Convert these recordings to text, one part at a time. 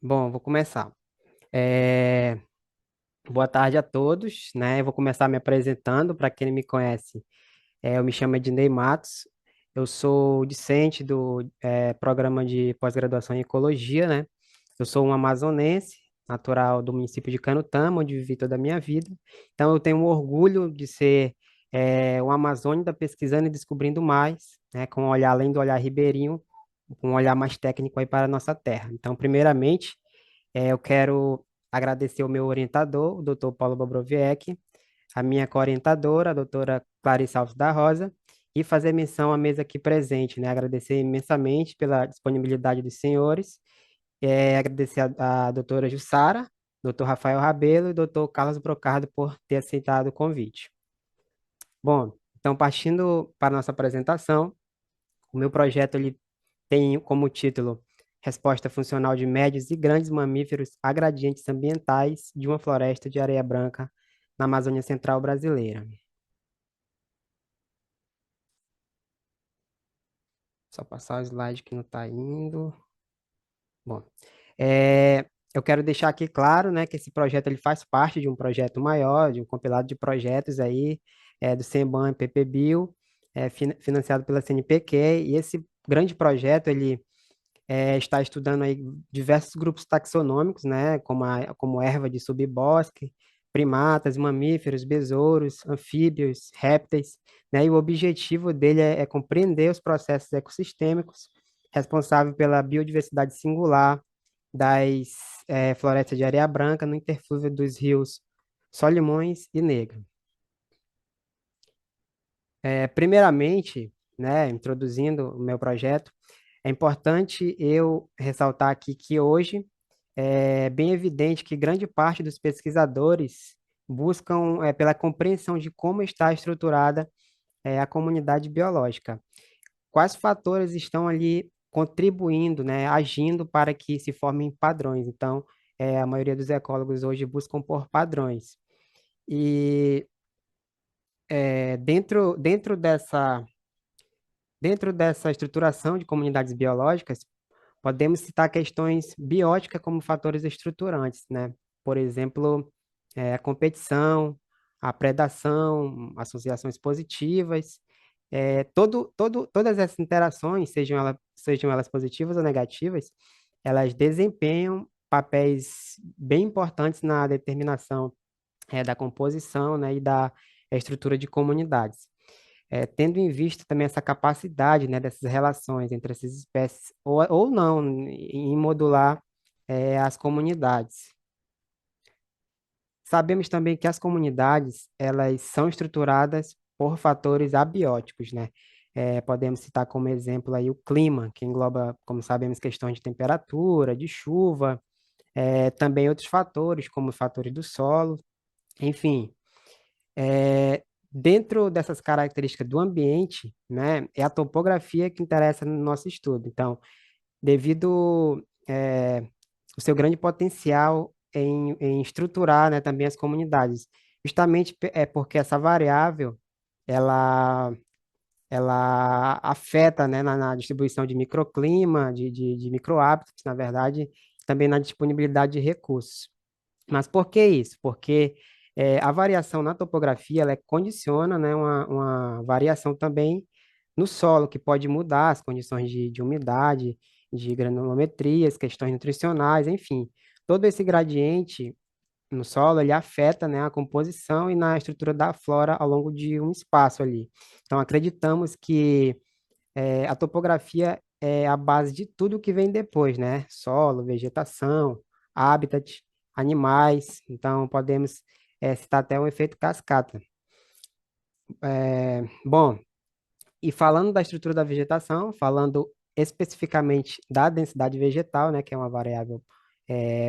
Bom, vou começar. É, Boa tarde a todos, né? Eu vou começar me apresentando. Para quem não me conhece, eu me chamo Ednei Matos. Eu sou discente do programa de pós-graduação em Ecologia, né? Eu sou um amazonense, natural do município de Canutama, onde vivi toda a minha vida. Então, eu tenho um orgulho de ser um amazônida pesquisando e descobrindo mais, né? Com um olhar além do olhar ribeirinho, com um olhar mais técnico aí para a nossa terra. Então, primeiramente, eu quero agradecer o meu orientador, o Dr. Paulo Bobrowiecki, a minha co-orientadora, a doutora Clarice Alves da Rosa, e fazer menção à mesa aqui presente, né? Agradecer imensamente pela disponibilidade dos senhores, agradecer a doutora Jussara, doutor Rafael Rabelo e doutor Carlos Brocardo por ter aceitado o convite. Bom, então partindo para a nossa apresentação, o meu projeto ele tem como título Resposta Funcional de Médios e Grandes Mamíferos a Gradientes Ambientais de uma Floresta de Areia Branca na Amazônia Central Brasileira. Só passar o slide que não está indo. Bom, eu quero deixar aqui claro, né, que esse projeto ele faz parte de um projeto maior, de um compilado de projetos aí, do CEBAM e PPBio, financiado pela CNPq, e esse grande projeto, ele está estudando aí diversos grupos taxonômicos, né, como erva de subbosque, primatas, mamíferos, besouros, anfíbios, répteis, né, e o objetivo dele é compreender os processos ecossistêmicos responsáveis pela biodiversidade singular das florestas de areia branca no interflúvio dos rios Solimões e Negro. Primeiramente, né, introduzindo o meu projeto, é importante eu ressaltar aqui que hoje é bem evidente que grande parte dos pesquisadores buscam pela compreensão de como está estruturada a comunidade biológica. Quais fatores estão ali contribuindo, né, agindo para que se formem padrões. Então, a maioria dos ecólogos hoje buscam por padrões. E dentro dessa estruturação de comunidades biológicas, podemos citar questões bióticas como fatores estruturantes, né? Por exemplo, a competição, a predação, associações positivas, todas essas interações, sejam elas positivas ou negativas, elas desempenham papéis bem importantes na determinação, da composição, né, e da estrutura de comunidades. Tendo em vista também essa capacidade, né, dessas relações entre essas espécies, ou não, em modular, as comunidades. Sabemos também que as comunidades, elas são estruturadas por fatores abióticos, né? Podemos citar como exemplo aí o clima, que engloba, como sabemos, questões de temperatura, de chuva, também outros fatores, como fatores do solo, enfim. Dentro dessas características do ambiente, né, é a topografia que interessa no nosso estudo. Então, devido o seu grande potencial em estruturar, né, também as comunidades, justamente é porque essa variável ela ela afeta, né, na distribuição de microclima, de microhábitats, na verdade, também na disponibilidade de recursos. Mas por que isso? Porque a variação na topografia ela condiciona, né, uma variação também no solo, que pode mudar as condições de umidade, de granulometrias, questões nutricionais, enfim. Todo esse gradiente no solo, ele afeta, né, a composição e na estrutura da flora ao longo de um espaço ali. Então, acreditamos que a topografia é a base de tudo que vem depois, né? Solo, vegetação, habitat, animais. Então, podemos citar até o efeito cascata. Bom, e falando da estrutura da vegetação, falando especificamente da densidade vegetal, né, que é uma variável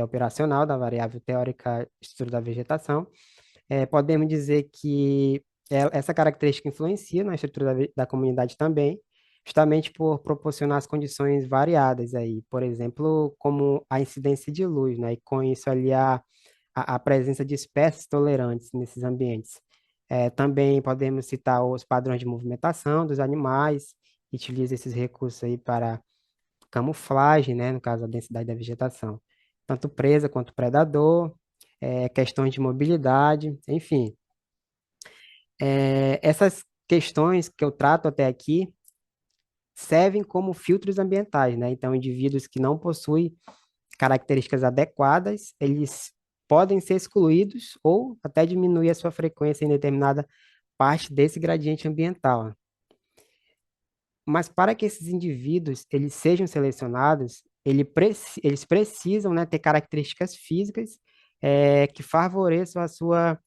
operacional da variável teórica estrutura da vegetação, podemos dizer que essa característica influencia na estrutura da comunidade também, justamente por proporcionar as condições variadas aí, por exemplo, como a incidência de luz, né? E com isso ali a presença de espécies tolerantes nesses ambientes. Também podemos citar os padrões de movimentação dos animais, que utilizam esses recursos aí para camuflagem, né? No caso, a densidade da vegetação. tanto presa quanto predador, questões de mobilidade, enfim. Essas questões que eu trato até aqui servem como filtros ambientais, né? Então, indivíduos que não possuem características adequadas, eles podem ser excluídos ou até diminuir a sua frequência em determinada parte desse gradiente ambiental. Mas para que esses indivíduos eles sejam selecionados, eles precisam, né, ter características físicas que favoreçam a sua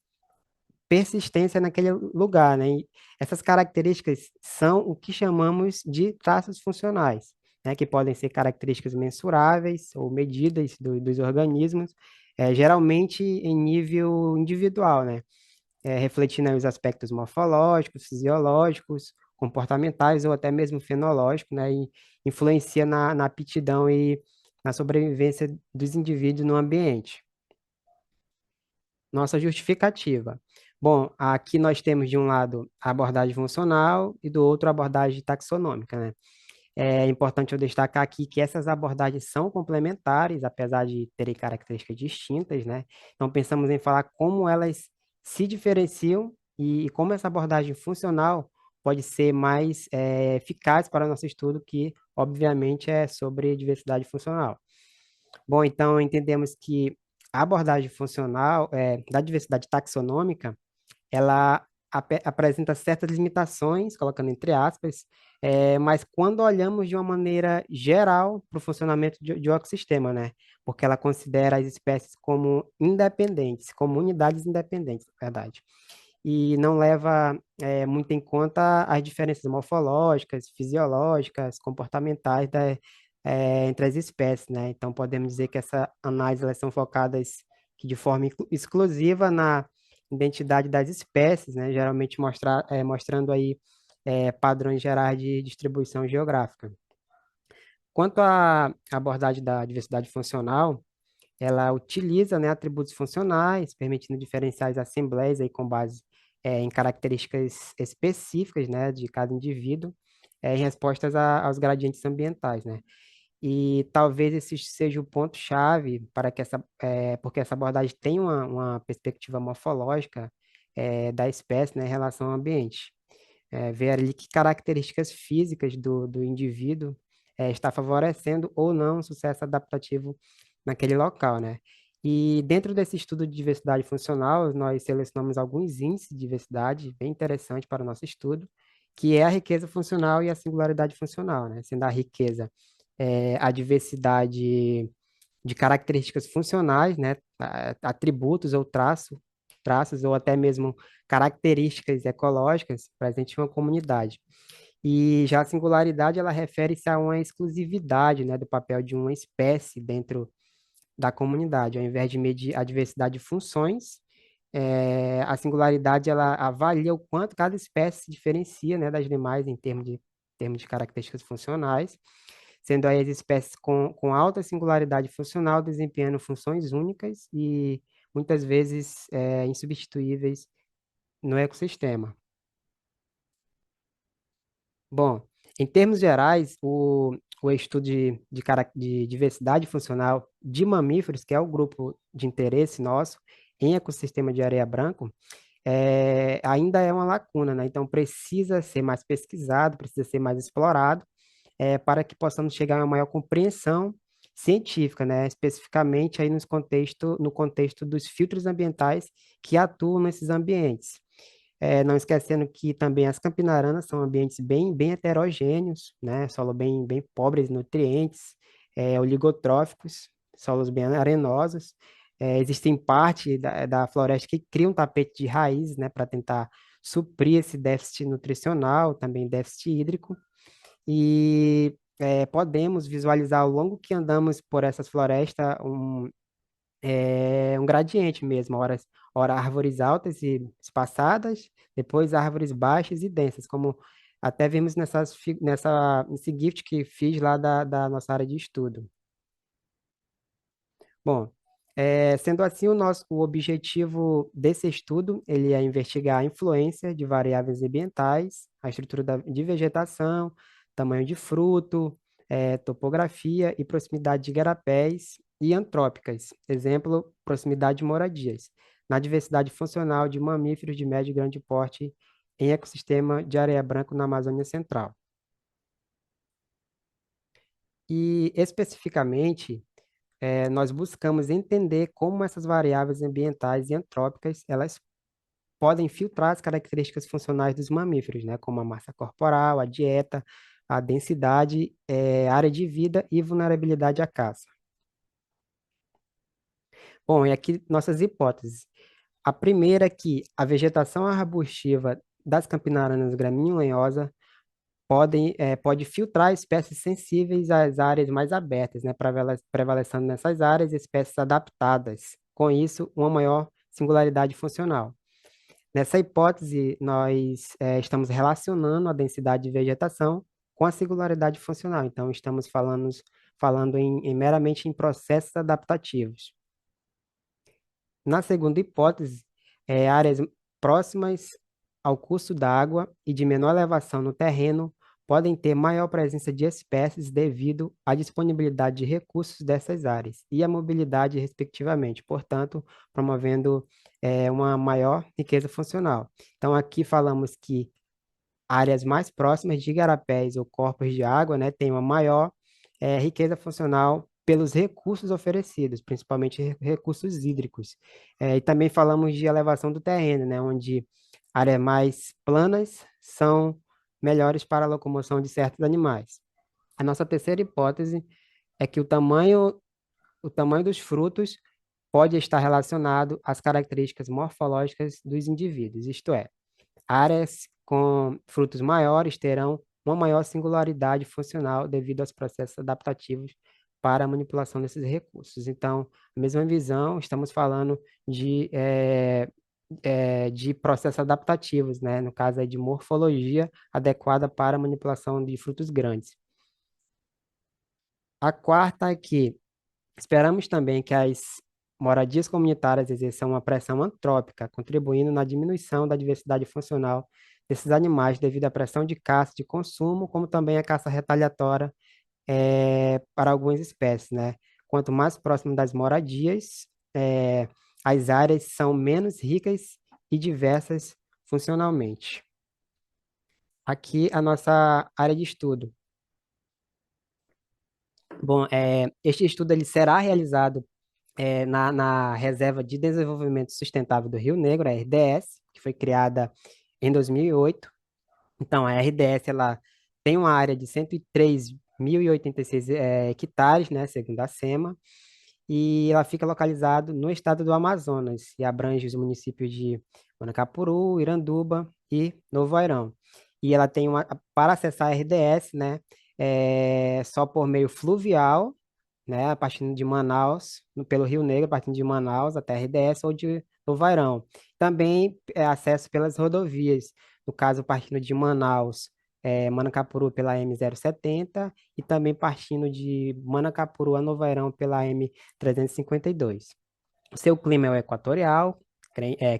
persistência naquele lugar, né? E essas características são o que chamamos de traços funcionais, né? Que podem ser características mensuráveis ou medidas dos organismos, geralmente em nível individual, né? Refletindo aí os aspectos morfológicos, fisiológicos, comportamentais ou até mesmo fenológicos, né? E influencia na aptidão e na sobrevivência dos indivíduos no ambiente. Nossa justificativa. Bom, aqui nós temos de um lado a abordagem funcional e do outro a abordagem taxonômica, né? É importante eu destacar aqui que essas abordagens são complementares, apesar de terem características distintas, né? Então, pensamos em falar como elas se diferenciam e como essa abordagem funcional pode ser mais eficaz para o nosso estudo, que, obviamente, é sobre diversidade funcional. Bom, então entendemos que a abordagem funcional da diversidade taxonômica, ela apresenta certas limitações, colocando entre aspas, mas quando olhamos de uma maneira geral para o funcionamento de um ecossistema, né? Porque ela considera as espécies como independentes, como unidades independentes, na verdade e não leva muito em conta as diferenças morfológicas, fisiológicas, comportamentais entre as espécies, né? Então, podemos dizer que essa análise elas são focadas que de forma exclusiva na identidade das espécies, né? Geralmente mostrando aí padrões gerais de distribuição geográfica. Quanto à abordagem da diversidade funcional, ela utiliza, né, atributos funcionais, permitindo diferenciar as assembleias aí com base em características específicas, né, de cada indivíduo, em respostas aos gradientes ambientais, né? E talvez esse seja o ponto-chave para que porque essa abordagem tem uma perspectiva morfológica da espécie, né, em relação ao ambiente ver ali que características físicas do indivíduo está favorecendo ou não o sucesso adaptativo naquele local, né? E dentro desse estudo de diversidade funcional, nós selecionamos alguns índices de diversidade bem interessantes para o nosso estudo, que é a riqueza funcional e a singularidade funcional, né? Sendo a riqueza a diversidade de características funcionais, né? Atributos ou traços ou até mesmo características ecológicas presentes em uma comunidade. E já a singularidade, ela refere-se a uma exclusividade, né, do papel de uma espécie dentro da comunidade, ao invés de medir a diversidade de funções, a singularidade, ela avalia o quanto cada espécie se diferencia, né, das demais em termos de características funcionais, sendo aí as espécies com alta singularidade funcional desempenhando funções únicas e muitas vezes insubstituíveis no ecossistema. Bom, em termos gerais, o estudo de diversidade funcional de mamíferos, que é o grupo de interesse nosso em ecossistema de areia branca, ainda é uma lacuna, né? Então, precisa ser mais pesquisado, precisa ser mais explorado, para que possamos chegar a uma maior compreensão científica, né? Especificamente aí no contexto dos filtros ambientais que atuam nesses ambientes. Não esquecendo que também as campinaranas são ambientes bem heterogêneos, né? Solo bem pobres em nutrientes, oligotróficos, solos bem arenosos. Existem parte da floresta que cria um tapete de raízes, né? Para tentar suprir esse déficit nutricional, também déficit hídrico. E podemos visualizar ao longo que andamos por essas florestas um gradiente mesmo, ora árvores altas e espaçadas, depois árvores baixas e densas, como até vimos nesse gift que fiz lá da nossa área de estudo. Bom, sendo assim, o objetivo desse estudo, ele é investigar a influência de variáveis ambientais, a estrutura de vegetação, tamanho de fruto, topografia e proximidade de igarapés e antrópicas, exemplo, proximidade de moradias, na diversidade funcional de mamíferos de médio e grande porte em ecossistema de areia branca na Amazônia Central. E, especificamente, nós buscamos entender como essas variáveis ambientais e antrópicas, elas podem filtrar as características funcionais dos mamíferos, né, como a massa corporal, a dieta, a densidade, área de vida e vulnerabilidade à caça. Bom, e aqui nossas hipóteses. A primeira é que a vegetação arbustiva das campinaranas gramínea-lenhosa pode filtrar espécies sensíveis às áreas mais abertas, né, prevalecendo nessas áreas espécies adaptadas. Com isso, uma maior singularidade funcional. Nessa hipótese, nós estamos relacionando a densidade de vegetação com a singularidade funcional. Então, estamos falando meramente em processos adaptativos. Na segunda hipótese, áreas próximas ao curso d'água e de menor elevação no terreno podem ter maior presença de espécies devido à disponibilidade de recursos dessas áreas e à mobilidade, respectivamente, portanto, promovendo uma maior riqueza funcional. Então, aqui falamos que áreas mais próximas de igarapés ou corpos de água, né, têm uma maior riqueza funcional pelos recursos oferecidos, principalmente recursos hídricos. E também falamos de elevação do terreno, né, onde áreas mais planas são melhores para a locomoção de certos animais. A nossa terceira hipótese é que o tamanho dos frutos pode estar relacionado às características morfológicas dos indivíduos, isto é, áreas com frutos maiores terão uma maior singularidade funcional devido aos processos adaptativos para a manipulação desses recursos. Então, a mesma visão, estamos falando de processos adaptativos, né? No caso aí de morfologia adequada para a manipulação de frutos grandes. A quarta é que esperamos também que as moradias comunitárias exerçam uma pressão antrópica, contribuindo na diminuição da diversidade funcional desses animais devido à pressão de caça de consumo, como também a caça retaliatória para algumas espécies, né? Quanto mais próximo das moradias, as áreas são menos ricas e diversas funcionalmente. Aqui a nossa área de estudo. Bom, este estudo ele será realizado na Reserva de Desenvolvimento Sustentável do Rio Negro, a RDS, que foi criada em 2008. Então, a RDS ela tem uma área de 103.086 hectares, né, segundo a SEMA, e ela fica localizada no estado do Amazonas e abrange os municípios de Manacapuru, Iranduba e Novo Airão. E ela tem para acessar a RDS, né, só por meio fluvial, né, a partir de Manaus, pelo Rio Negro, partindo de Manaus até RDS ou de Novarão. Também é acesso pelas rodovias, no caso, partindo de Manaus, Manacapuru pela M070 e também partindo de Manacapuru a Novarão pela M352. O seu clima é o equatorial,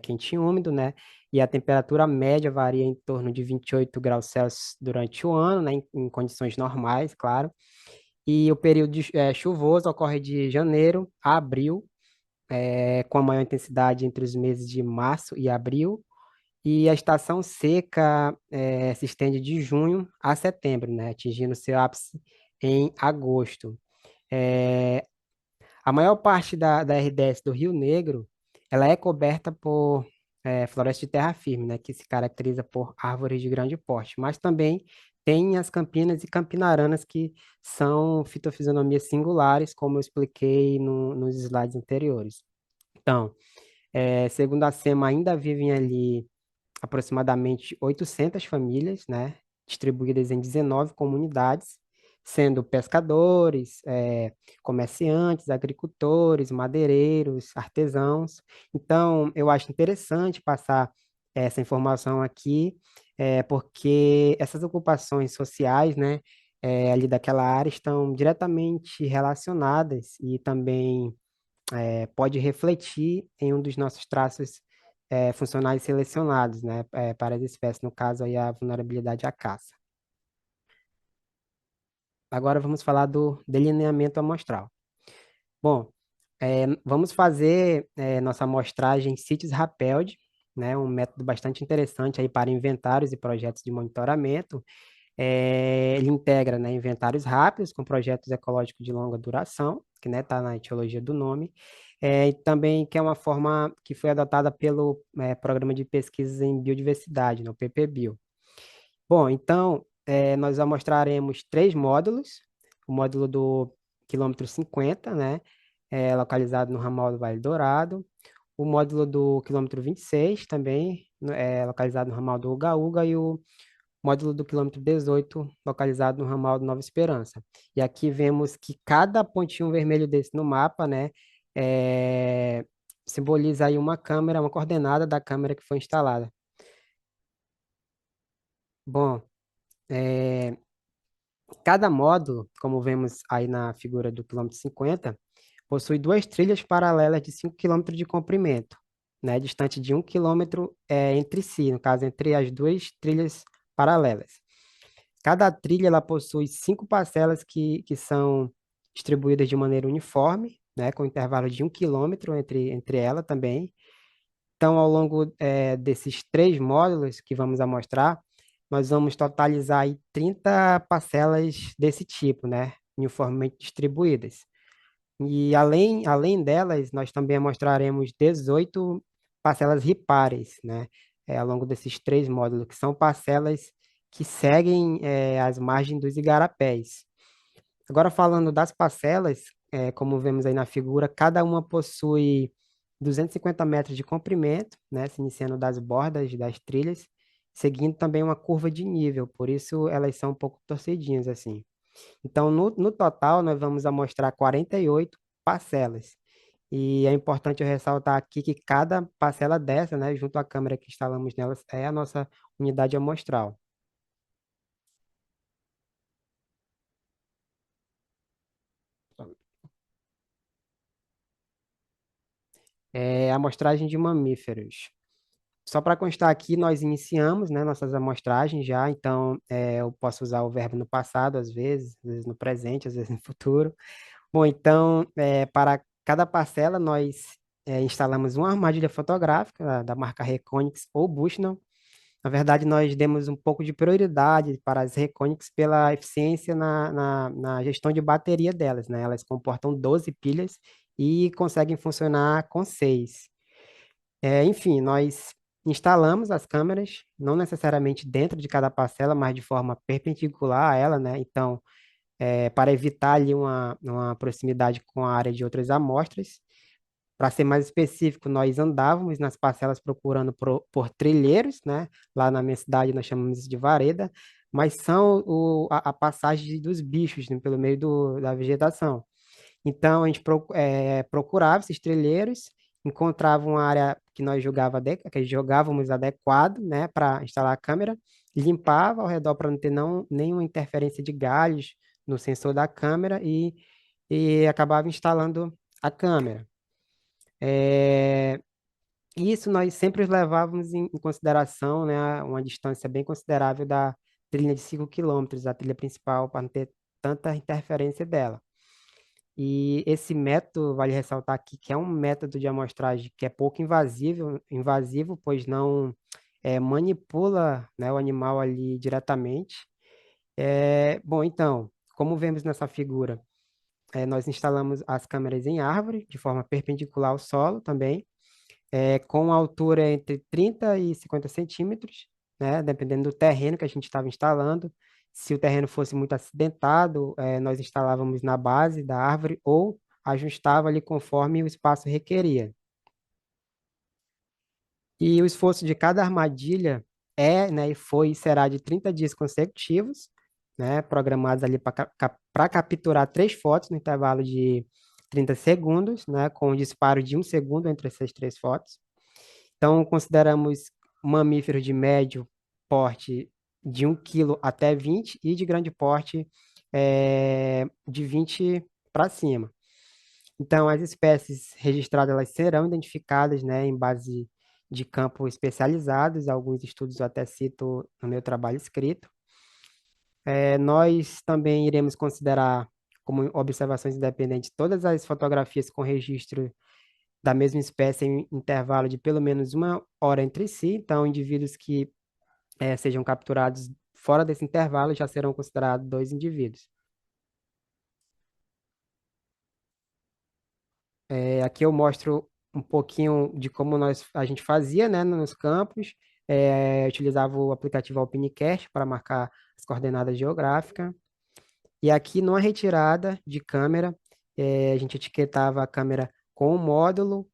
quente e úmido, né? E a temperatura média varia em torno de 28 graus Celsius durante o ano, né? Em condições normais, claro. E o período chuvoso ocorre de janeiro a abril, com a maior intensidade entre os meses de março e abril. E a estação seca se estende de junho a setembro, né, atingindo seu ápice em agosto. É, a maior parte da RDS do Rio Negro, ela é coberta por floresta de terra firme, né, que se caracteriza por árvores de grande porte, mas também tem as campinas e campinaranas que são fitofisionomias singulares, como eu expliquei nos slides anteriores. Então, segundo a SEMA, ainda vivem ali aproximadamente 800 famílias, né, distribuídas em 19 comunidades, sendo pescadores, comerciantes, agricultores, madeireiros, artesãos. Então, eu acho interessante passar essa informação aqui, porque essas ocupações sociais, né, ali daquela área estão diretamente relacionadas e também pode refletir em um dos nossos traços funcionais selecionados, né, para as espécies, no caso aí a vulnerabilidade à caça. Agora vamos falar do delineamento amostral. Bom, vamos fazer nossa amostragem CITES Rapeld, né? Um método bastante interessante aí para inventários e projetos de monitoramento. Ele integra, né, inventários rápidos com projetos ecológicos de longa duração, que, né, está na etiologia do nome, e também que é uma forma que foi adotada pelo Programa de Pesquisas em Biodiversidade, no PPBio. Bom, então, nós amostraremos três módulos. O módulo do quilômetro 50, né, localizado no ramal do Vale Dourado. O módulo do quilômetro 26, também, né, localizado no ramal do Uga-Uga. E o módulo do quilômetro 18, localizado no ramal do Nova Esperança. E aqui vemos que cada pontinho vermelho desse no mapa, né, é, simboliza aí uma câmera, uma coordenada da câmera que foi instalada. Bom, é, cada módulo, como vemos aí na figura do quilômetro 50, possui duas trilhas paralelas de 5 quilômetros de comprimento, né, distante de 1 quilômetro entre si, no caso, entre as duas trilhas paralelas. Cada trilha ela possui 5 parcelas que são distribuídas de maneira uniforme, né, com intervalo de 1 quilômetro entre ela também. Então, ao longo desses três módulos que vamos amostrar, nós vamos totalizar aí 30 parcelas desse tipo, né, uniformemente distribuídas. E além delas, nós também mostraremos 18 parcelas ripares, né, ao longo desses três módulos, que são parcelas que seguem as margens dos igarapés. Agora, falando das parcelas, como vemos aí na figura, cada uma possui 250 metros de comprimento, né, se iniciando das bordas das trilhas, seguindo também uma curva de nível, por isso elas são um pouco torcidinhas assim. Então, no total, nós vamos amostrar 48 parcelas. E é importante eu ressaltar aqui que cada parcela dessa, né, junto à câmera que instalamos nelas, é a nossa unidade amostral. Amostragem de mamíferos. Só para constar aqui, nós iniciamos, né, nossas amostragens já, então eu posso usar o verbo no passado, às vezes no presente, às vezes no futuro. Bom, então, para cada parcela, nós instalamos uma armadilha fotográfica da marca Reconyx ou Bushnell. Na verdade, nós demos um pouco de prioridade para as Reconyx pela eficiência na gestão de bateria delas, né? Elas comportam 12 pilhas e conseguem funcionar com 6. Enfim, nós instalamos as câmeras, não necessariamente dentro de cada parcela, mas de forma perpendicular a ela, né? Então, para evitar ali uma proximidade com a área de outras amostras. Para ser mais específico, nós andávamos nas parcelas procurando por trilheiros, né? Lá na minha cidade nós chamamos isso de vareda, mas são a passagem dos bichos, né, pelo meio da vegetação. Então, a gente procurava esses trilheiros, encontrava uma área que nós que jogávamos adequado, né, para instalar a câmera, limpava ao redor para não ter nenhuma interferência de galhos no sensor da câmera e acabava instalando a câmera. É, Isso nós sempre levávamos em consideração, né, uma distância bem considerável da trilha de 5 quilômetros, a trilha principal, para não ter tanta interferência dela. E esse método, vale ressaltar aqui, que é um método de amostragem que é pouco invasivo, pois não manipula, né, o animal ali diretamente. Bom, então, como vemos nessa figura, nós instalamos as câmeras em árvore, de forma perpendicular ao solo também, com altura entre 30 e 50 centímetros, né, dependendo do terreno que a gente estava instalando. Se o terreno fosse muito acidentado, nós instalávamos na base da árvore ou ajustava ali conforme o espaço requeria. E o esforço de cada armadilha né, e foi e será de 30 dias consecutivos, né, programados ali para capturar 3 fotos no intervalo de 30 segundos, né, com um disparo de 1 segundo entre essas 3 fotos. Então, consideramos mamíferos de médio porte de 1 quilo até 20 e de grande porte de 20 para cima. Então, as espécies registradas elas serão identificadas, né, em base de campo especializados. Alguns estudos eu até cito no meu trabalho escrito. Nós também iremos considerar como observações independentes, todas as fotografias com registro da mesma espécie em intervalo de pelo menos uma hora entre si. Então, indivíduos que sejam capturados fora desse intervalo já serão considerados dois indivíduos. Aqui eu mostro um pouquinho de como a gente fazia, né, nos campos. Utilizava o aplicativo Alpinecast para marcar as coordenadas geográficas. E aqui, numa retirada de câmera, a gente etiquetava a câmera com o módulo,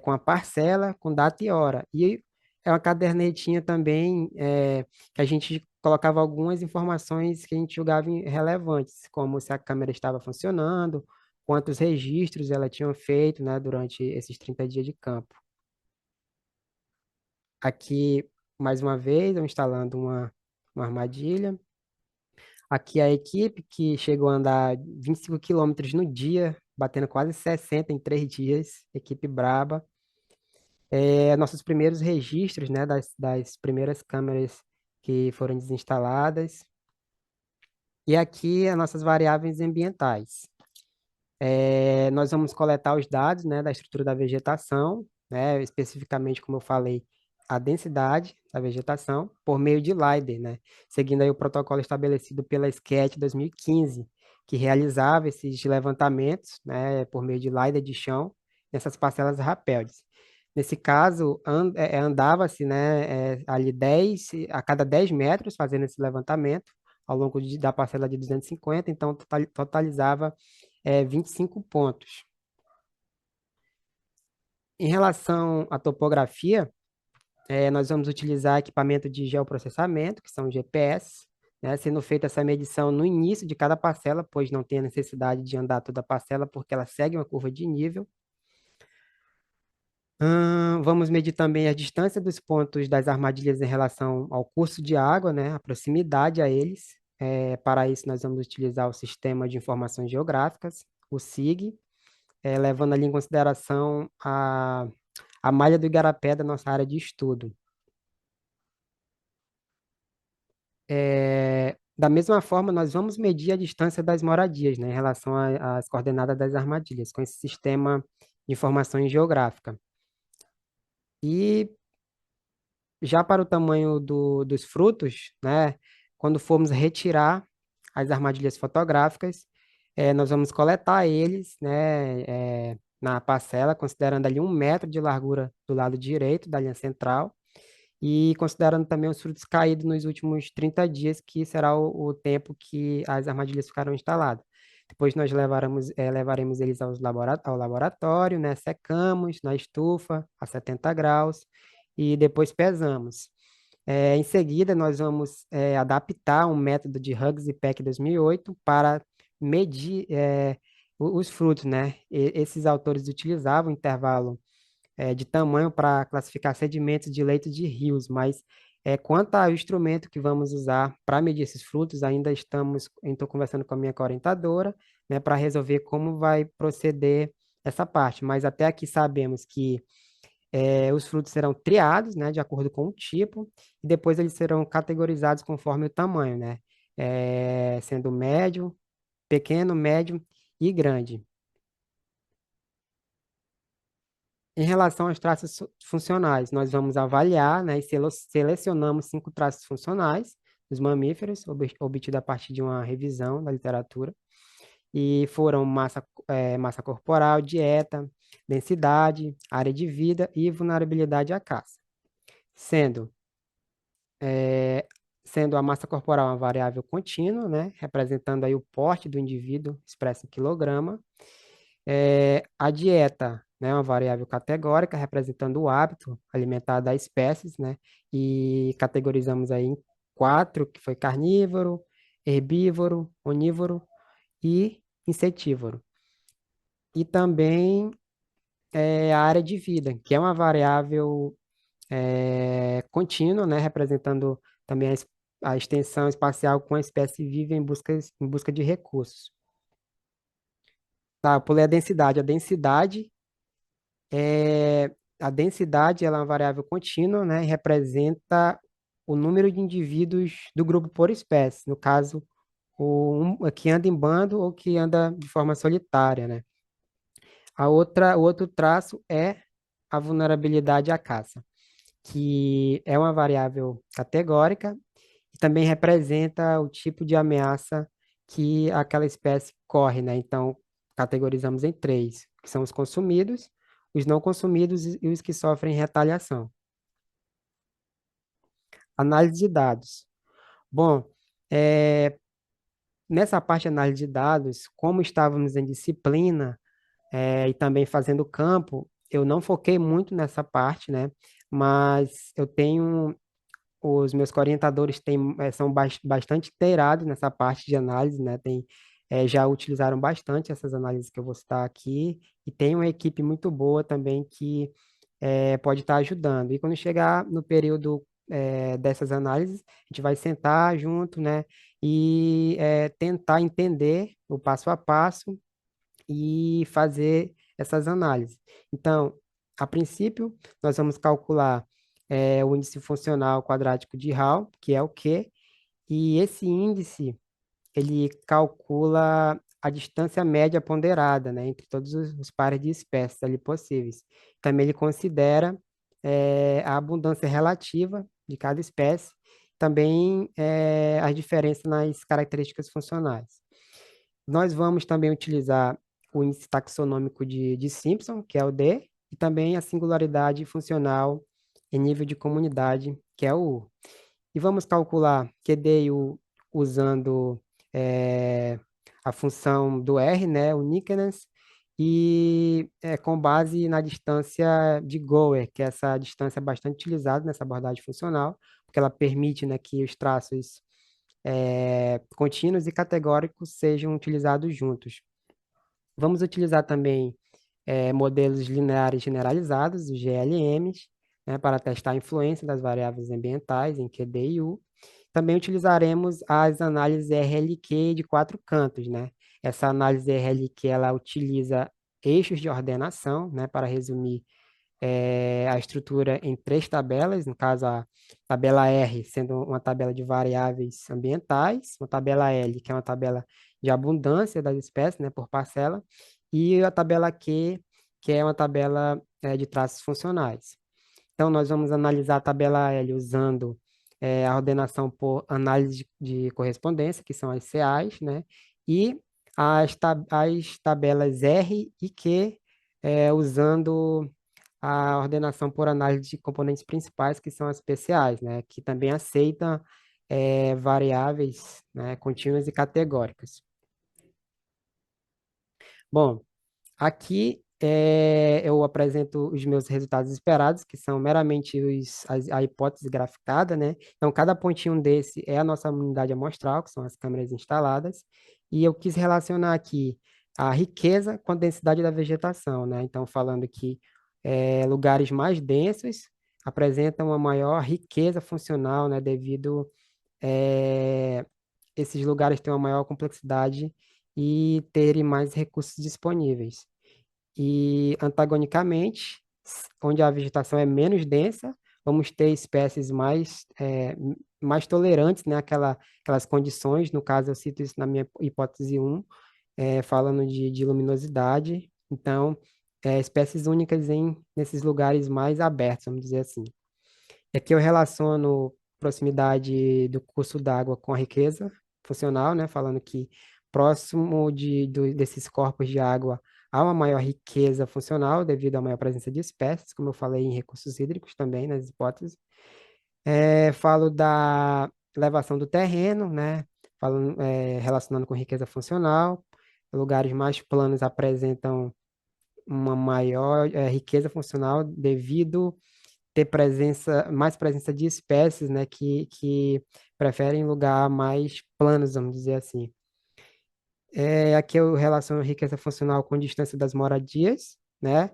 com a parcela, com data e hora. E é uma cadernetinha também, que a gente colocava algumas informações que a gente julgava relevantes, como se a câmera estava funcionando, quantos registros ela tinha feito, né, durante esses 30 dias de campo. Aqui, mais uma vez, eu instalando uma armadilha. Aqui a equipe que chegou a andar 25 quilômetros no dia, batendo quase 60 em 3 dias, equipe braba. Nossos primeiros registros, né, das primeiras câmeras que foram desinstaladas. E aqui as nossas variáveis ambientais. Nós vamos coletar os dados, né, da estrutura da vegetação, né, especificamente, como eu falei, a densidade da vegetação, por meio de LiDAR, né, seguindo aí o protocolo estabelecido pela SCAT 2015, que realizava esses levantamentos, né, por meio de LiDAR de chão, nessas parcelas rapeldes. Nesse caso, andava-se, né, ali 10, a cada 10 metros fazendo esse levantamento, ao longo da parcela de 250, então totalizava 25 pontos. Em relação à topografia, nós vamos utilizar equipamento de geoprocessamento, que são GPS, né, sendo feita essa medição no início de cada parcela, pois não tem a necessidade de andar toda a parcela, porque ela segue uma curva de nível. Vamos medir também a distância dos pontos das armadilhas em relação ao curso de água, né, a proximidade a eles. Para isso, nós vamos utilizar o Sistema de Informações Geográficas, o SIG, levando ali em consideração a malha do igarapé da nossa área de estudo. Da mesma forma, nós vamos medir a distância das moradias, né, em relação às coordenadas das armadilhas, com esse sistema de informações geográfica. E já para o tamanho dos frutos, né, quando formos retirar as armadilhas fotográficas, nós vamos coletar eles, né, na parcela, considerando ali 1 metro de largura do lado direito da linha central, e considerando também os frutos caídos nos últimos 30 dias, que será o tempo que as armadilhas ficaram instaladas. Depois nós levaremos eles ao laboratório, né? Secamos na estufa a 70 graus e depois pesamos. Em seguida, nós vamos adaptar um método de Huggins e Peck 2008 para medir os frutos, né? Esses autores utilizavam intervalo de tamanho para classificar sedimentos de leitos de rios, mas quanto ao instrumento que vamos usar para medir esses frutos, ainda estou conversando com a minha orientadora, né, para resolver como vai proceder essa parte. Mas até aqui sabemos que os frutos serão triados, né, de acordo com o tipo, e depois eles serão categorizados conforme o tamanho, né, sendo médio, pequeno, médio e grande. Em relação aos traços funcionais, nós vamos avaliar, né, e selecionamos 5 traços funcionais dos mamíferos, obtidos a partir de uma revisão da literatura, e foram massa corporal, dieta, densidade, área de vida e vulnerabilidade à caça, sendo, eh, sendo a massa corporal uma variável contínua, né, representando aí o porte do indivíduo expresso em quilograma. A dieta, né, é uma variável categórica representando o hábito alimentar das espécies, né, e categorizamos aí em 4, que foi carnívoro, herbívoro, onívoro e insetívoro. E também a área de vida, que é uma variável contínua, né, representando também a extensão espacial com a espécie viva em busca de recursos. Tá, eu pulei a densidade. É, a densidade ela é uma variável contínua, né, e representa o número de indivíduos do grupo por espécie, no caso, que anda em bando ou que anda de forma solitária, né? O outro traço é a vulnerabilidade à caça, que é uma variável categórica e também representa o tipo de ameaça que aquela espécie corre, né? Então, categorizamos em três, que são os consumidos, os não consumidos e os que sofrem retaliação. Análise de dados. Bom, é, nessa parte de análise de dados, como estávamos em disciplina, e também fazendo campo, eu não foquei muito nessa parte, né? Mas eu tenho, os meus orientadores são bastante inteirados nessa parte de análise, né? Já utilizaram bastante essas análises que eu vou citar aqui, e tem uma equipe muito boa também que pode estar ajudando. E quando chegar no período dessas análises, a gente vai sentar junto, né? E tentar entender o passo a passo e fazer essas análises. Então, a princípio, nós vamos calcular o índice funcional quadrático de Hall, que é o Q, e esse índice, ele calcula a distância média ponderada, né, entre todos os pares de espécies ali possíveis. Também ele considera a abundância relativa de cada espécie, também as diferenças nas características funcionais. Nós vamos também utilizar o índice taxonômico de Simpson, que é o D, e também a singularidade funcional em nível de comunidade, que é o U. E vamos calcular QD e U usando eh, a função do R, né, o uniqueness, e com base na distância de Goer, que é essa distância bastante utilizada nessa abordagem funcional, porque ela permite, né, que os traços contínuos e categóricos sejam utilizados juntos. Vamos utilizar também modelos lineares generalizados, os GLMs, né, para testar a influência das variáveis ambientais em QD e U. Também utilizaremos as análises RLQ de quatro cantos, né? Essa análise RLQ, ela utiliza eixos de ordenação, né, para resumir a estrutura em três tabelas, no caso a tabela R sendo uma tabela de variáveis ambientais, uma tabela L, que é uma tabela de abundância das espécies, né, por parcela, e a tabela Q, que é uma tabela de traços funcionais. Então, nós vamos analisar a tabela L usando a ordenação por análise de correspondência, que são as CAs, né? E as tabelas R e Q usando a ordenação por análise de componentes principais, que são as PCAs, né? Que também aceita variáveis, né, contínuas e categóricas. Bom, aqui eu apresento os meus resultados esperados, que são meramente a hipótese graficada, né? Então, cada pontinho desse é a nossa unidade amostral, que são as câmeras instaladas, e eu quis relacionar aqui a riqueza com a densidade da vegetação, né? Então, falando que lugares mais densos apresentam uma maior riqueza funcional, né? Devido esses lugares terem uma maior complexidade e terem mais recursos disponíveis. E antagonicamente, onde a vegetação é menos densa, vamos ter espécies mais tolerantes, né, aquelas condições. No caso, eu cito isso na minha hipótese 1, falando de luminosidade. Então, espécies únicas nesses lugares mais abertos, vamos dizer assim. E aqui eu relaciono proximidade do curso d'água com a riqueza funcional, né? Falando que próximo desses corpos de água há uma maior riqueza funcional devido à maior presença de espécies, como eu falei em recursos hídricos também, nas hipóteses. Falo da elevação do terreno, né? Relacionando com riqueza funcional. Lugares mais planos apresentam uma maior riqueza funcional devido ter mais presença de espécies, né, que preferem lugar mais planos, vamos dizer assim. Aqui eu relaciono riqueza funcional com distância das moradias, né?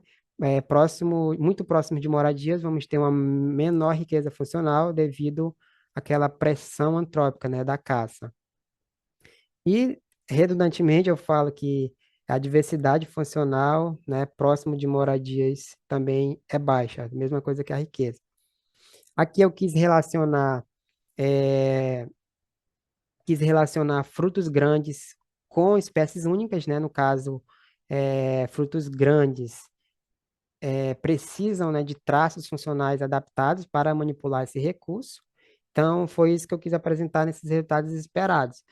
Muito próximo de moradias, vamos ter uma menor riqueza funcional devido àquela pressão antrópica, né, da caça. E, redundantemente, eu falo que a diversidade funcional, né, próximo de moradias também é baixa, a mesma coisa que a riqueza. Aqui eu quis relacionar quis relacionar frutos grandes com espécies únicas, né? No caso, frutos grandes precisam, né, de traços funcionais adaptados para manipular esse recurso. Então, foi isso que eu quis apresentar nesses resultados esperados.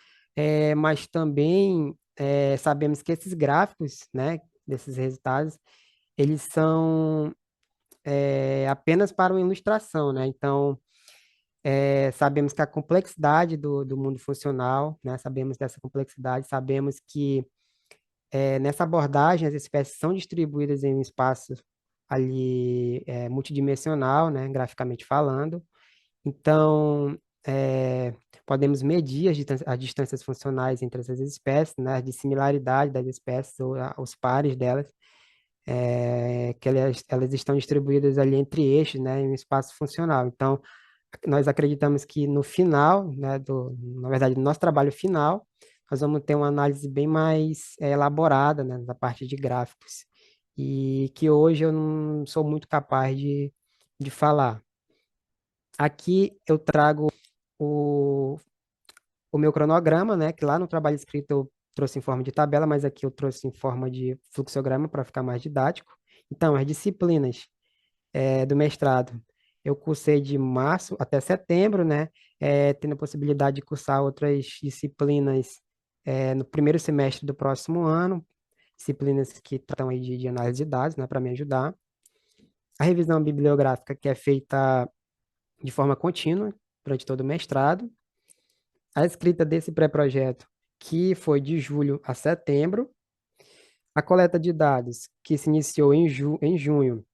Mas também sabemos que esses gráficos, né, desses resultados, eles são apenas para uma ilustração, né? Então, sabemos que a complexidade do mundo funcional, né? Sabemos dessa complexidade, sabemos que nessa abordagem as espécies são distribuídas em um espaço ali multidimensional, né? Graficamente falando. Então, é, podemos medir as distâncias funcionais entre essas espécies, né? A dissimilaridade das espécies ou os pares delas que elas estão distribuídas ali entre eixos, né, em um espaço funcional. Então, nós acreditamos que no final, né, na verdade, no nosso trabalho final, nós vamos ter uma análise bem mais elaborada, né, da parte de gráficos, e que hoje eu não sou muito capaz de falar. Aqui eu trago o, o meu cronograma, né, que lá no trabalho escrito eu trouxe em forma de tabela, mas aqui eu trouxe em forma de fluxograma para ficar mais didático. Então, as disciplinas do mestrado. Eu cursei de março até setembro, né? Tendo a possibilidade de cursar outras disciplinas no primeiro semestre do próximo ano, disciplinas que tratam aí de análise de dados, né, para me ajudar. A revisão bibliográfica que é feita de forma contínua durante todo o mestrado. A escrita desse pré-projeto, que foi de julho a setembro. A coleta de dados, que se iniciou em junho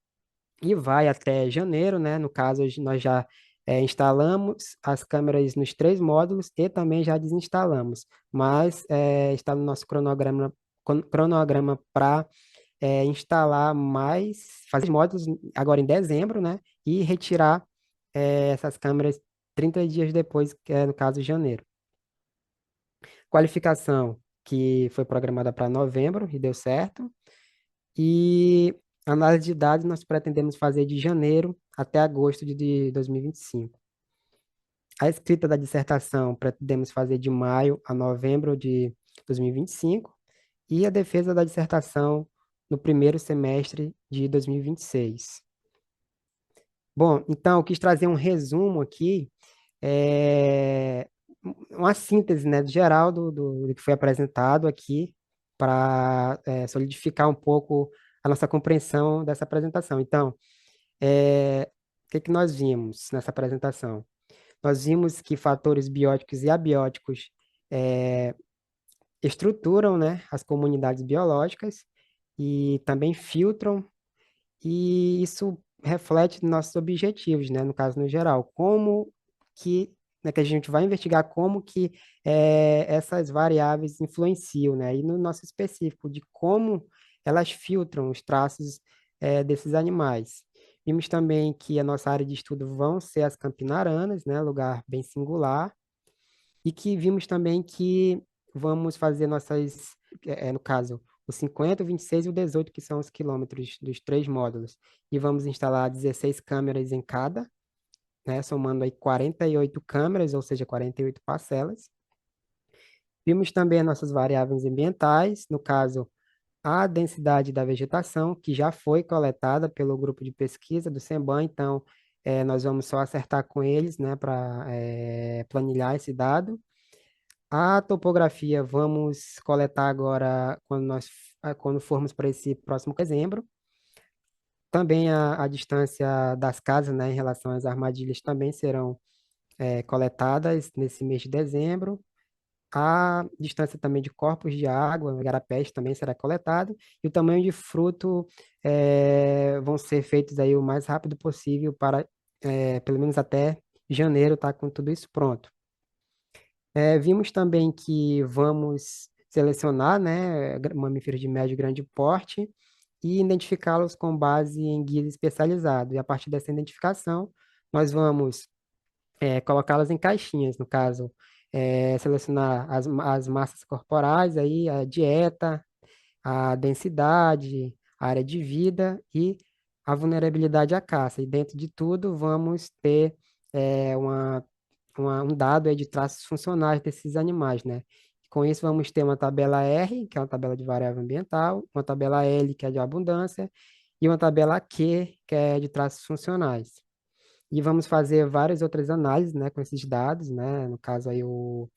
e vai até janeiro, né? No caso, nós já instalamos as câmeras nos três módulos e também já desinstalamos, mas está no nosso cronograma para instalar mais, fazer módulos agora em dezembro, né? E retirar essas câmeras 30 dias depois, que é no caso janeiro. Qualificação que foi programada para novembro e deu certo. E análise de dados nós pretendemos fazer de janeiro até agosto de 2025. A escrita da dissertação pretendemos fazer de maio a novembro de 2025 e a defesa da dissertação no primeiro semestre de 2026. Bom, então eu quis trazer um resumo aqui, é, uma síntese, né, geral do que foi apresentado aqui para solidificar um pouco a nossa compreensão dessa apresentação. Então, o que que nós vimos nessa apresentação? Nós vimos que fatores bióticos e abióticos estruturam, né, as comunidades biológicas e também filtram, e isso reflete nossos objetivos, né, no caso no geral, como que, né, que a gente vai investigar como que essas variáveis influenciam, né, e no nosso específico de como elas filtram os traços desses animais. Vimos também que a nossa área de estudo vão ser as campinaranas, né, lugar bem singular, e que vimos também que vamos fazer nossas, no caso, o 50, o 26 e o 18, que são os quilômetros dos três módulos. E vamos instalar 16 câmeras em cada, né, somando aí 48 câmeras, ou seja, 48 parcelas. Vimos também as nossas variáveis ambientais, no caso, a densidade da vegetação, que já foi coletada pelo grupo de pesquisa do SEMBAN, então nós vamos só acertar com eles, né, para planilhar esse dado. A topografia vamos coletar agora quando formos para esse próximo dezembro. Também a distância das casas, né, em relação às armadilhas também serão coletadas nesse mês de dezembro. A distância também de corpos de água, igarapés, também será coletado. E o tamanho de fruto vão ser feitos aí o mais rápido possível para, pelo menos até janeiro, estar com tudo isso pronto. Vimos também que vamos selecionar, né, mamíferos de médio e grande porte e identificá-los com base em guias especializados. E a partir dessa identificação, nós vamos colocá-los em caixinhas, no caso, selecionar as massas corporais, aí, a dieta, a densidade, a área de vida e a vulnerabilidade à caça. E dentro de tudo, vamos ter uma um dado aí de traços funcionais desses animais, né? Com isso, vamos ter uma tabela R, que é uma tabela de variável ambiental, uma tabela L, que é de abundância, e uma tabela Q, que é de traços funcionais. E vamos fazer várias outras análises, né, com esses dados, né? No caso aí o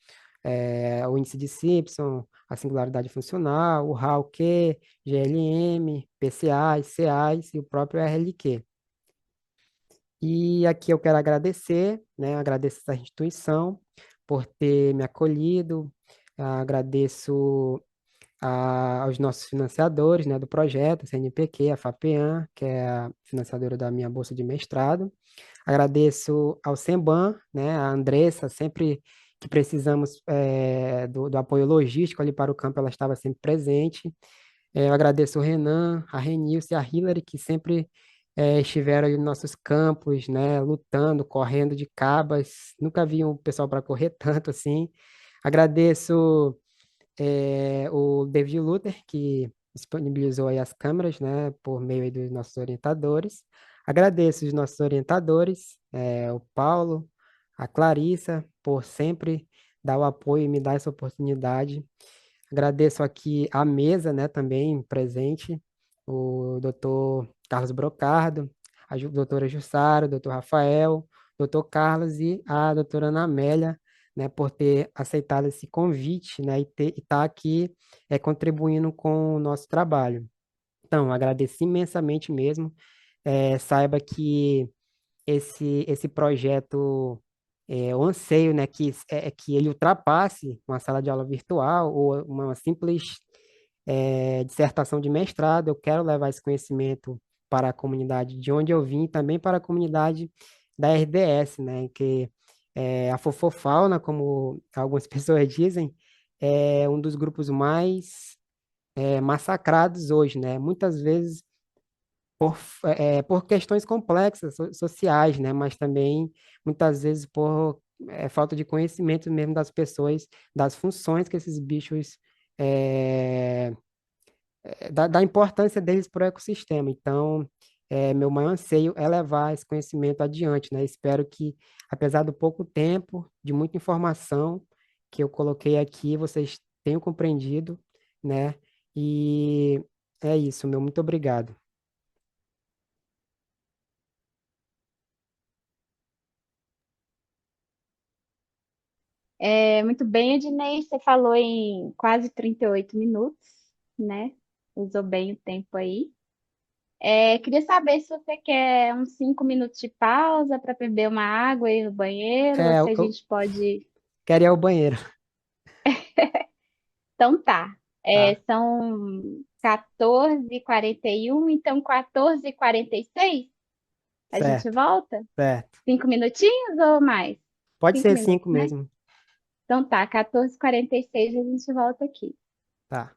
índice de Simpson, a singularidade funcional, o RAU-Q, GLM, PCAs, CAs e o próprio RLQ. E aqui eu quero agradecer, né? Agradeço essa instituição por ter me acolhido, agradeço aos nossos financiadores, né, do projeto, a CNPq, a FAPEAM, que é a financiadora da minha bolsa de mestrado. Agradeço ao Semban, né, a Andressa, sempre que precisamos do apoio logístico ali para o campo, ela estava sempre presente. Eu agradeço o Renan, a Renilce e a Hillary, que sempre estiveram aí nos nossos campos, né, lutando, correndo de cabas. Nunca vi um pessoal para correr tanto assim. Agradeço o David Luther, que disponibilizou aí as câmeras, né, por meio aí dos nossos orientadores. Agradeço os nossos orientadores, o Paulo, a Clarissa, por sempre dar o apoio e me dar essa oportunidade. Agradeço aqui a mesa, né, também presente, o doutor Carlos Brocardo, a doutora Jussara, o doutor Rafael, o doutor Carlos e a doutora Ana Amélia, né, por ter aceitado esse convite, né, e estar aqui contribuindo com o nosso trabalho. Então, agradeço imensamente mesmo. Saiba que esse projeto, o anseio, né, que ele ultrapasse uma sala de aula virtual ou uma simples dissertação de mestrado. Eu quero levar esse conhecimento para a comunidade de onde eu vim, e também para a comunidade da RDS, né, que a Fofofauna, como algumas pessoas dizem, é um dos grupos mais massacrados hoje, né? Muitas vezes por questões complexas sociais, né? Mas também muitas vezes por falta de conhecimento mesmo das pessoas, das funções que esses bichos é, da importância deles para o ecossistema. Então, meu maior anseio é levar esse conhecimento adiante, né? Espero que, apesar do pouco tempo, de muita informação que eu coloquei aqui, vocês tenham compreendido, né? E é isso, meu muito obrigado. Muito bem, Ednei, você falou em quase 38 minutos, né? Usou bem o tempo aí. Queria saber se você quer uns 5 minutos de pausa para beber uma água aí no banheiro, ou se a Eu gente pode. quero ir ao banheiro. Então tá. Tá, São 14h41, então 14h46 a gente certo, volta? certo. 5 minutinhos ou mais? Pode Cinco ser minutos, 5 né? mesmo. Então tá, 14h46 a gente volta aqui. Tá.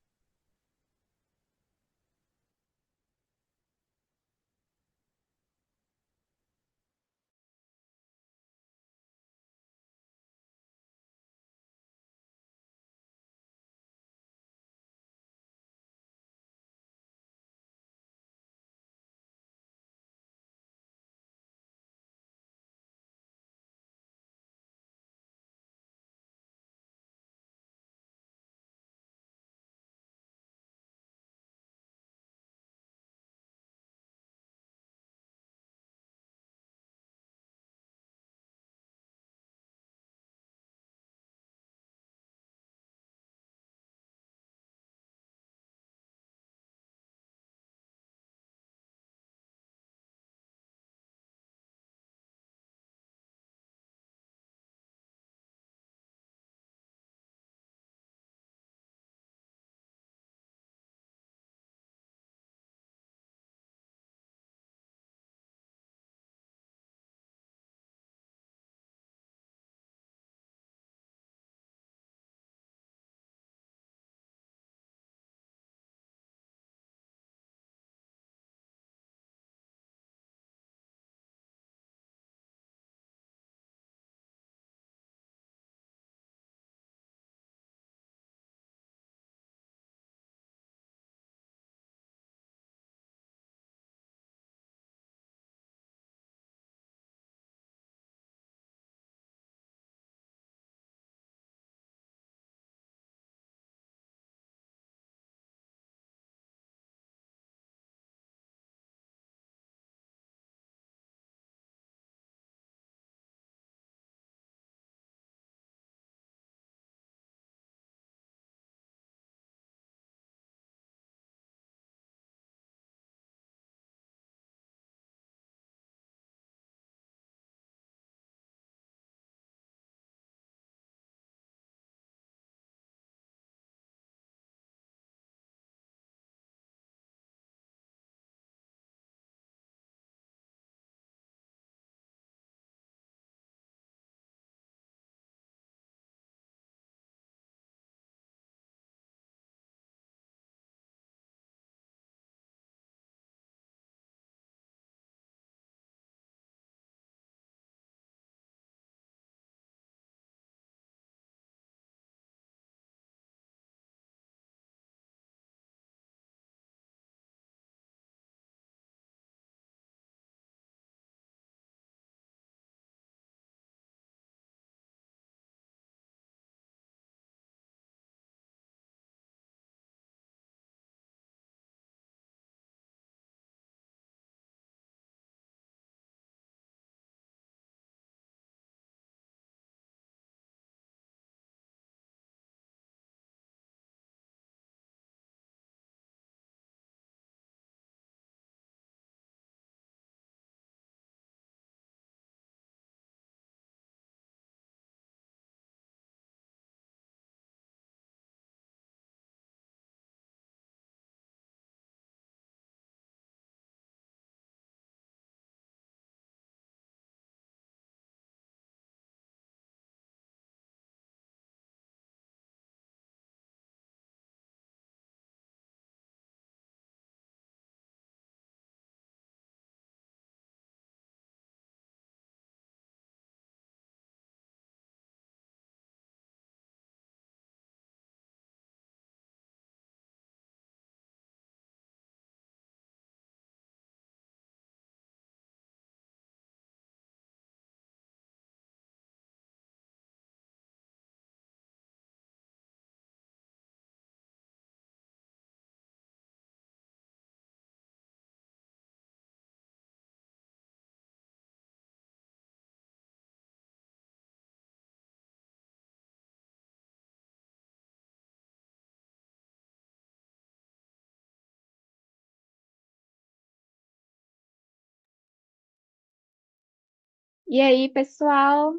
E aí, pessoal?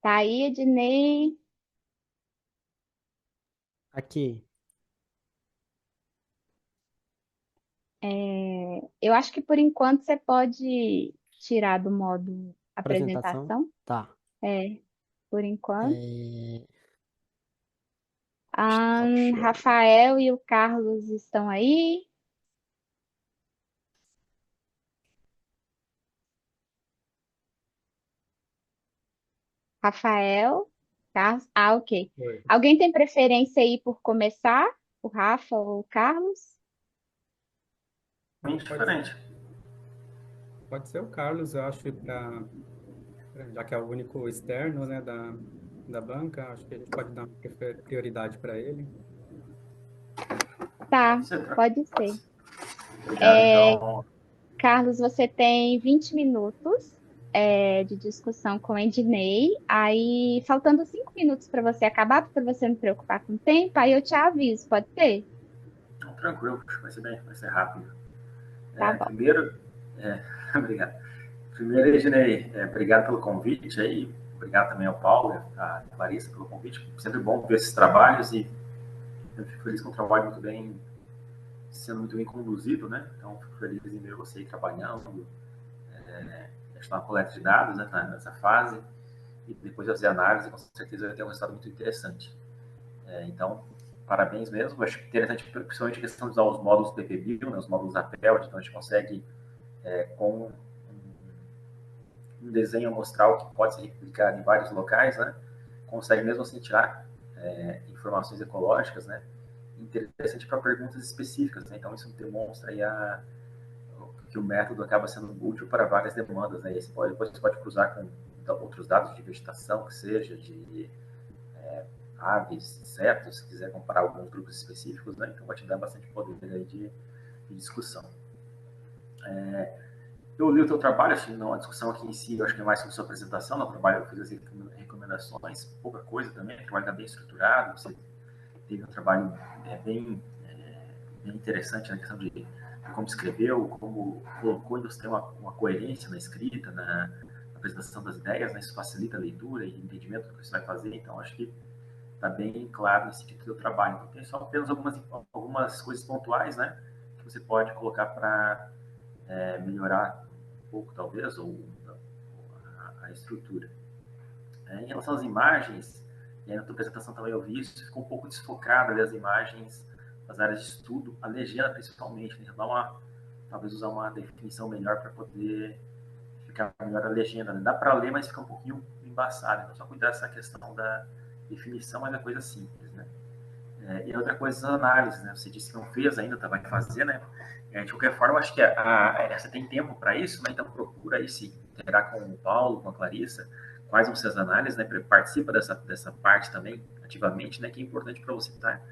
Tá aí, Ednei? Aqui, Eu acho que por enquanto você pode tirar do modo apresentação. apresentação. Tá. É, por enquanto. É, Stop share. Rafael e o Carlos estão aí. Rafael, Carlos. Ah, ok. Oi. Alguém tem preferência aí por começar? O Rafa ou o Carlos? Bem Pode, diferente. pode ser o Carlos, eu acho, já que é o único externo, né, da banca, acho que a gente pode dar uma prioridade para ele. Tá, Pode ser, pode pode ser. ser. Obrigado, então. Carlos, você tem 20 minutos de discussão com o Ednei. Aí, faltando 5 minutos para você acabar, para você não preocupar com o tempo, aí eu te aviso, pode ser? Não, tranquilo, vai ser bem, vai ser rápido. Tá bom. Primeiro, obrigado. Primeiro, Ednei, obrigado pelo convite aí. Obrigado também ao Paulo, à Larissa pelo convite. Sempre bom ver esses trabalhos e eu fico feliz com o trabalho sendo muito bem conduzido, né? Então, fico feliz em ver você aí trabalhando, está na coleta de dados, né? Tá nessa fase e depois fazer análise, com certeza vai ter um resultado muito interessante. Então, parabéns mesmo. Acho interessante, principalmente a questão de usar os módulos PPBio, né, os módulos Apel, então a gente consegue, com um desenho, mostrar o que pode ser replicado em vários locais, né? Consegue mesmo assim tirar informações ecológicas, né? Interessante para perguntas específicas, né? Então isso demonstra aí que o método acaba sendo útil para várias demandas, né? Depois você pode cruzar com outros dados de vegetação, que seja de aves, insetos, se quiser comparar alguns grupos específicos, né? Então vai te dar bastante poder aí de discussão. Eu li o teu trabalho, acho que não a discussão aqui em si, eu acho que é mais sobre sua apresentação, no trabalho eu fiz as recomendações, pouca coisa também, o trabalho está bem estruturado, você teve um trabalho bem interessante na questão de como escreveu, como colocou, ainda você tem uma coerência na escrita, na apresentação das ideias, né? Isso facilita a leitura e entendimento do que você vai fazer, então acho que está bem claro nesse sentido do trabalho. Então, tem só apenas algumas coisas pontuais, né, que você pode colocar para melhorar um pouco, talvez, ou a estrutura. Em relação às imagens, e aí na tua apresentação também eu vi isso, ficou um pouco desfocado ali as imagens das áreas de estudo, a legenda principalmente, né, talvez usar uma definição melhor para poder ficar melhor a legenda. Né? Dá para ler, mas fica um pouquinho embaçado, então só cuidar dessa questão da definição, mas é coisa simples, né? E outra coisa, as análises, né? Você disse que não fez ainda, tá, vai fazer, né? De qualquer forma, acho que você tem tempo para isso, né? Então procura aí se integrar com o Paulo, com a Clarissa, quais vão ser as análises, né? Participa dessa parte também, ativamente, né? Que é importante para você estar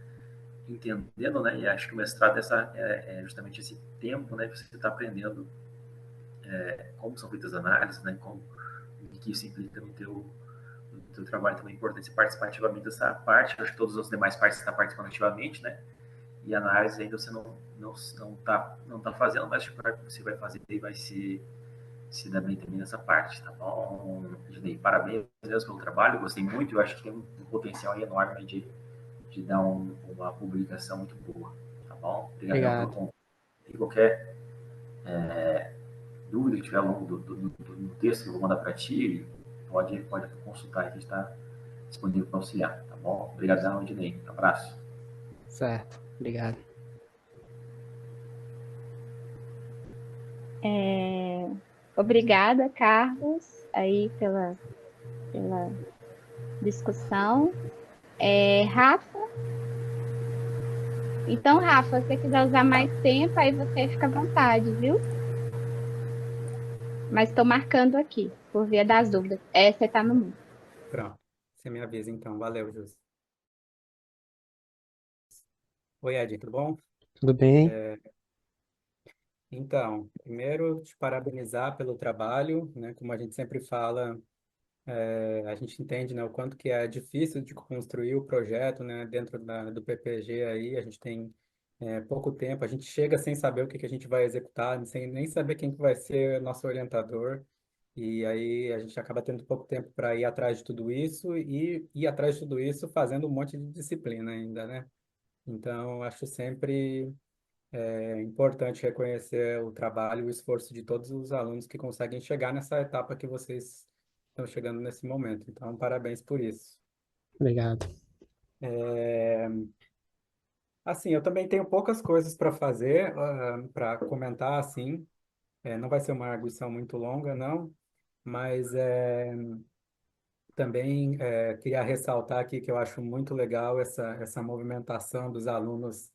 entendendo, né? E acho que o mestrado é justamente esse tempo, né? Que você está aprendendo como são feitas as análises, né? O que isso implica no teu trabalho também é importante você participar ativamente dessa parte. Eu acho que todas as demais partes você está participando ativamente, né? E a análise ainda você não tá fazendo, mas acho que você vai fazer e vai se dar bem também nessa parte, tá bom? Ednei, parabéns mesmo pelo trabalho, gostei muito, eu acho que tem um potencial enorme de dar uma publicação muito boa, tá bom? Obrigadão pelo Obrigado. convite. E qualquer dúvida que tiver ao longo do texto que eu vou mandar para ti, pode consultar, que a gente está disponível para auxiliar, tá bom? Obrigadão, Ednei. Abraço. Certo. Obrigado. É, Obrigada, Carlos, aí pela discussão. Rafa, então, Rafa, se você quiser usar mais tempo, aí você fica à vontade, viu? Mas estou marcando aqui, por via das dúvidas. Você está no mundo. Pronto. Você me avisa então. Valeu, Jus. Oi, Ed, tudo bom? Tudo bem? Então, primeiro, te parabenizar pelo trabalho, né? Como a gente sempre fala, a gente entende, né, o quanto que é difícil de construir o projeto, né, dentro do PPG aí, a gente tem pouco tempo, a gente chega sem saber o que que a gente vai executar, sem nem saber quem que vai ser nosso orientador, e aí a gente acaba tendo pouco tempo para ir atrás de tudo isso e ir atrás de tudo isso fazendo um monte de disciplina ainda, né? Então, acho sempre importante reconhecer o trabalho e o esforço de todos os alunos que conseguem chegar nessa etapa que vocês estão chegando nesse momento. Então, parabéns por isso. Obrigado. Assim, eu também tenho poucas coisas para fazer, para comentar, assim. Não vai ser uma arguição muito longa, não, mas também queria ressaltar aqui que eu acho muito legal essa movimentação dos alunos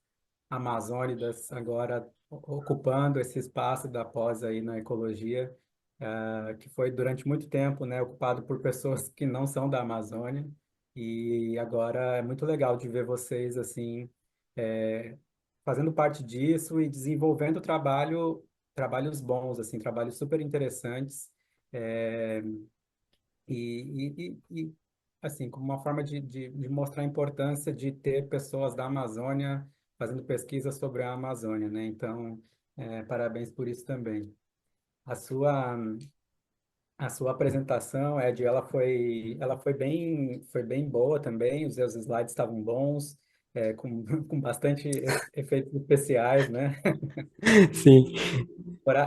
amazônidas agora ocupando esse espaço da pós aí na ecologia, que foi durante muito tempo, né, ocupado por pessoas que não são da Amazônia. E agora é muito legal de ver vocês assim fazendo parte disso e desenvolvendo trabalhos bons, assim, trabalhos super interessantes. É, assim, como uma forma de mostrar a importância de ter pessoas da Amazônia fazendo pesquisa sobre a Amazônia, né? Então, parabéns por isso também. A sua, a sua apresentação, Ed, foi bem boa também, os seus slides estavam bons, com, com bastante efeitos especiais, né? Sim,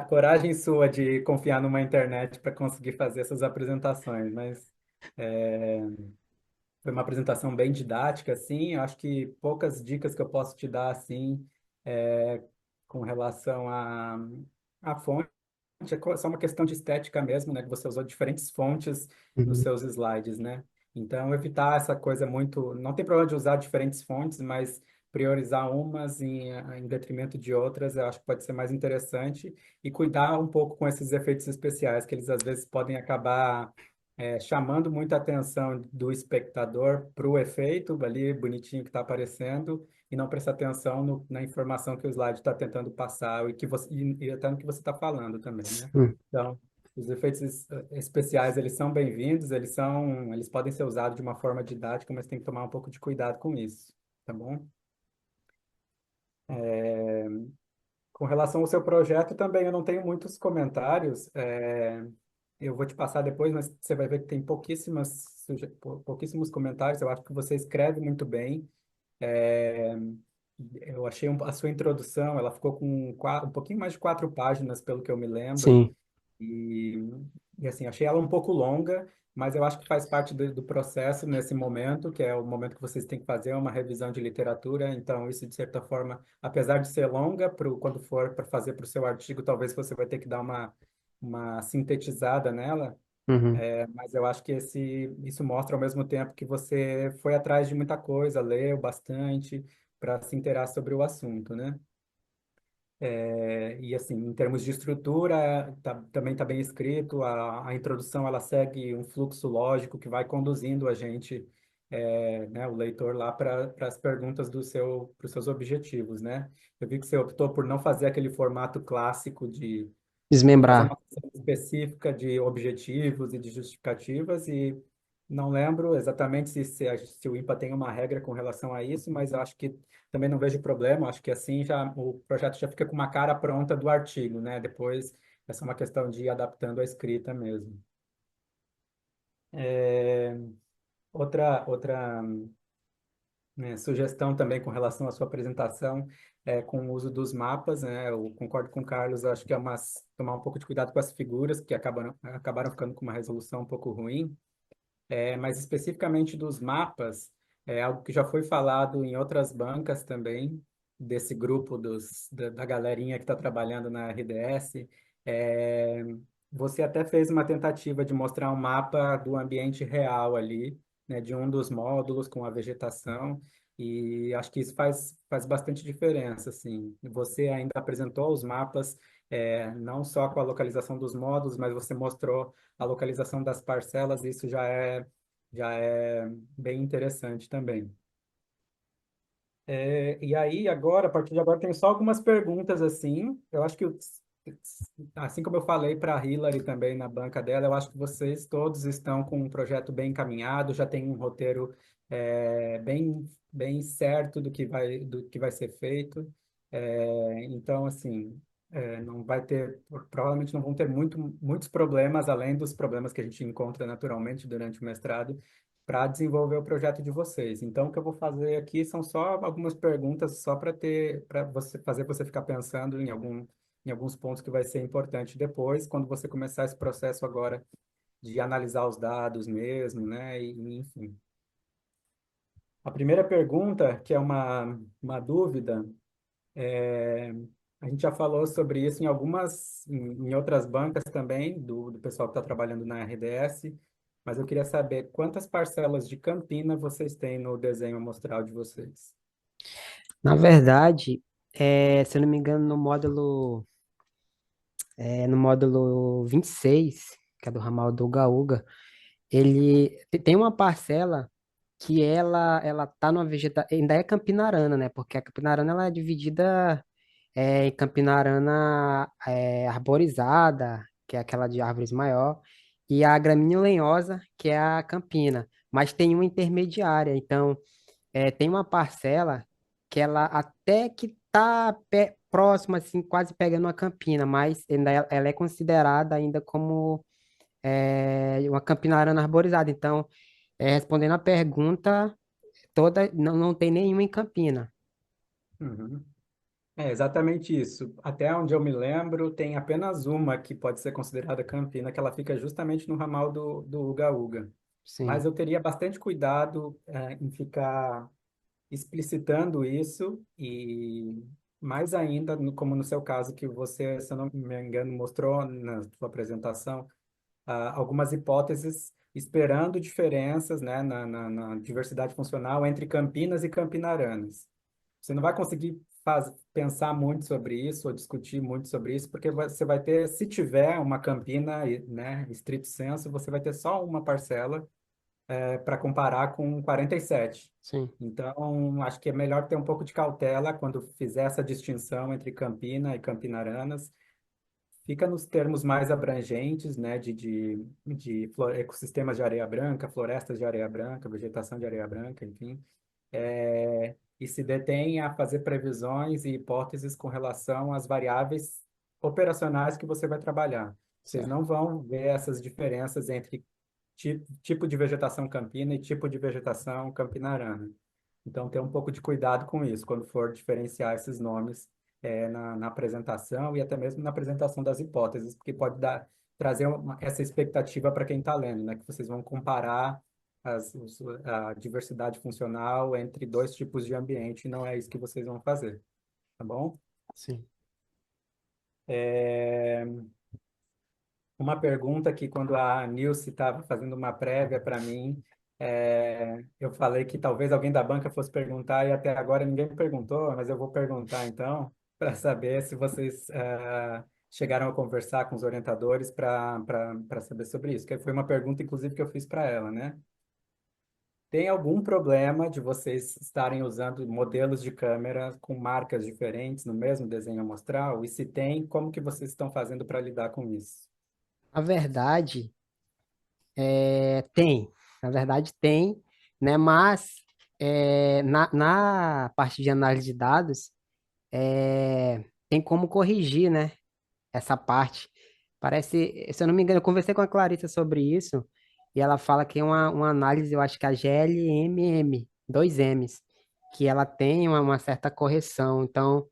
Coragem sua de confiar numa internet para conseguir fazer essas apresentações, mas é, foi uma apresentação bem didática, assim. Eu acho que poucas dicas que eu posso te dar, assim, com relação à fonte. É só uma questão de estética mesmo, né? Que você usou diferentes fontes nos uhum, seus slides, né? Então, evitar essa coisa muito... Não tem problema de usar diferentes fontes, mas priorizar umas em detrimento de outras, eu acho que pode ser mais interessante. E cuidar um pouco com esses efeitos especiais, que eles às vezes podem acabar chamando muita atenção do espectador para o efeito ali bonitinho que está aparecendo e não prestar atenção na informação que o slide está tentando passar e até no que você está falando também, né? hum, Então, os efeitos especiais, eles são bem-vindos, eles podem ser usados de uma forma didática, mas tem que tomar um pouco de cuidado com isso, tá bom? Com relação ao seu projeto também, eu não tenho muitos comentários. Eu vou te passar depois, mas você vai ver que tem pouquíssimos comentários. Eu acho que você escreve muito bem. É, eu achei a sua introdução, ela ficou com um pouquinho mais de 4 páginas, pelo que eu me lembro. sim. E, e assim, achei ela um pouco longa, mas eu acho que faz parte do processo nesse momento, que é o momento que vocês têm que fazer uma revisão de literatura. Então, isso, de certa forma, apesar de ser longa, quando for para fazer para o seu artigo, talvez você vai ter que dar uma sintetizada nela. Uhum. Mas eu acho que isso mostra ao mesmo tempo que você foi atrás de muita coisa, leu bastante para se inteirar sobre o assunto, né? E assim, em termos de estrutura, também está bem escrito. A introdução ela segue um fluxo lógico que vai conduzindo a gente, né, o leitor lá para as perguntas para os seus objetivos, né? Eu vi que você optou por não fazer aquele formato clássico de fazer Desmembrar. uma questão específica de objetivos e de justificativas e não lembro exatamente se o IMPA tem uma regra com relação a isso, mas eu acho que também não vejo problema, acho que assim já o projeto já fica com uma cara pronta do artigo, né? Depois é só uma questão de ir adaptando a escrita mesmo. É, outra né, sugestão também com relação à sua apresentação com o uso dos mapas, né? Eu concordo com o Carlos, acho que tomar um pouco de cuidado com as figuras, que acabaram ficando com uma resolução um pouco ruim. Mas especificamente dos mapas, é algo que já foi falado em outras bancas também, desse grupo da galerinha que está trabalhando na RDS. É, você até fez uma tentativa de mostrar um mapa do ambiente real ali, né, de um dos módulos com a vegetação, e acho que isso faz bastante diferença, assim. Você ainda apresentou os mapas, não só com a localização dos módulos, mas você mostrou a localização das parcelas, isso já é bem interessante também. E aí, agora, a partir de agora, tem só algumas perguntas, assim. Eu acho que, assim como eu falei para a Hillary também na banca dela, eu acho que vocês todos estão com um projeto bem encaminhado, já tem um roteiro bem certo do que vai ser feito. Então, assim, não vai ter, provavelmente não vão ter muitos problemas, além dos problemas que a gente encontra naturalmente durante o mestrado, para desenvolver o projeto de vocês. Então, o que eu vou fazer aqui são só algumas perguntas, só para você fazer você ficar pensando em alguns pontos que vai ser importante depois, quando você começar esse processo agora de analisar os dados mesmo, né? E, enfim. A primeira pergunta, que é uma dúvida, é, a gente já falou sobre isso em outras bancas também, do pessoal que está trabalhando na RDS, mas eu queria saber quantas parcelas de Campina vocês têm no desenho amostral de vocês. Na verdade, se eu não me engano, no módulo 26, que é do ramal do Uga-Uga, ele tem uma parcela que ela tá numa vegetação, ainda é campinarana, né? Porque a campinarana ela é dividida em campinarana arborizada, que é aquela de árvores maior, e a gramínea lenhosa, que é a campina. Mas tem uma intermediária, então tem uma parcela que ela até que tá próxima, assim, quase pegando uma campina, mas ainda ela é considerada ainda como uma campinarana arborizada. Então, respondendo a pergunta, toda não tem nenhuma em Campina. Uhum. É exatamente isso. Até onde eu me lembro, tem apenas uma que pode ser considerada Campina, que ela fica justamente no ramal do Uga-Uga. Mas Sim, eu teria bastante cuidado, em ficar explicitando isso e mais ainda, como no seu caso, que você, se eu não me engano, mostrou na sua apresentação, algumas hipóteses esperando diferenças, né, na diversidade funcional entre Campinas e Campinaranas. Você não vai conseguir pensar muito sobre isso ou discutir muito sobre isso, porque você vai ter, se tiver uma Campina, né, estrito sensu, você vai ter só uma parcela para comparar com 47. sim, Então, acho que é melhor ter um pouco de cautela quando fizer essa distinção entre Campina e Campinaranas. Fica nos termos mais abrangentes, né, de ecossistemas de areia branca, florestas de areia branca, vegetação de areia branca, enfim. E se detém a fazer previsões e hipóteses com relação às variáveis operacionais que você vai trabalhar. Vocês certo. não vão ver essas diferenças entre tipo de vegetação campina e tipo de vegetação campinarana. Então, ter um pouco de cuidado com isso, quando for diferenciar esses nomes na apresentação e até mesmo na apresentação das hipóteses, porque pode trazer essa expectativa para quem está lendo, né? Que vocês vão comparar a diversidade funcional entre dois tipos de ambiente, e não é isso que vocês vão fazer, tá bom? Sim. É, Uma pergunta que quando a Nilce estava fazendo uma prévia para mim, eu falei que talvez alguém da banca fosse perguntar e até agora ninguém perguntou, mas eu vou perguntar então, para saber se vocês chegaram a conversar com os orientadores para saber sobre isso, que foi uma pergunta, inclusive, que eu fiz para ela, né? Tem algum problema de vocês estarem usando modelos de câmera com marcas diferentes no mesmo desenho amostral? E se tem, como que vocês estão fazendo para lidar com isso? A verdade tem. Na verdade, tem, né? Mas na parte de análise de dados, tem como corrigir, né? Essa parte. Parece, se eu não me engano, eu conversei com a Clarissa sobre isso, e ela fala que é uma análise, eu acho que é a GLMM, dois M's, que ela tem uma certa correção. Então,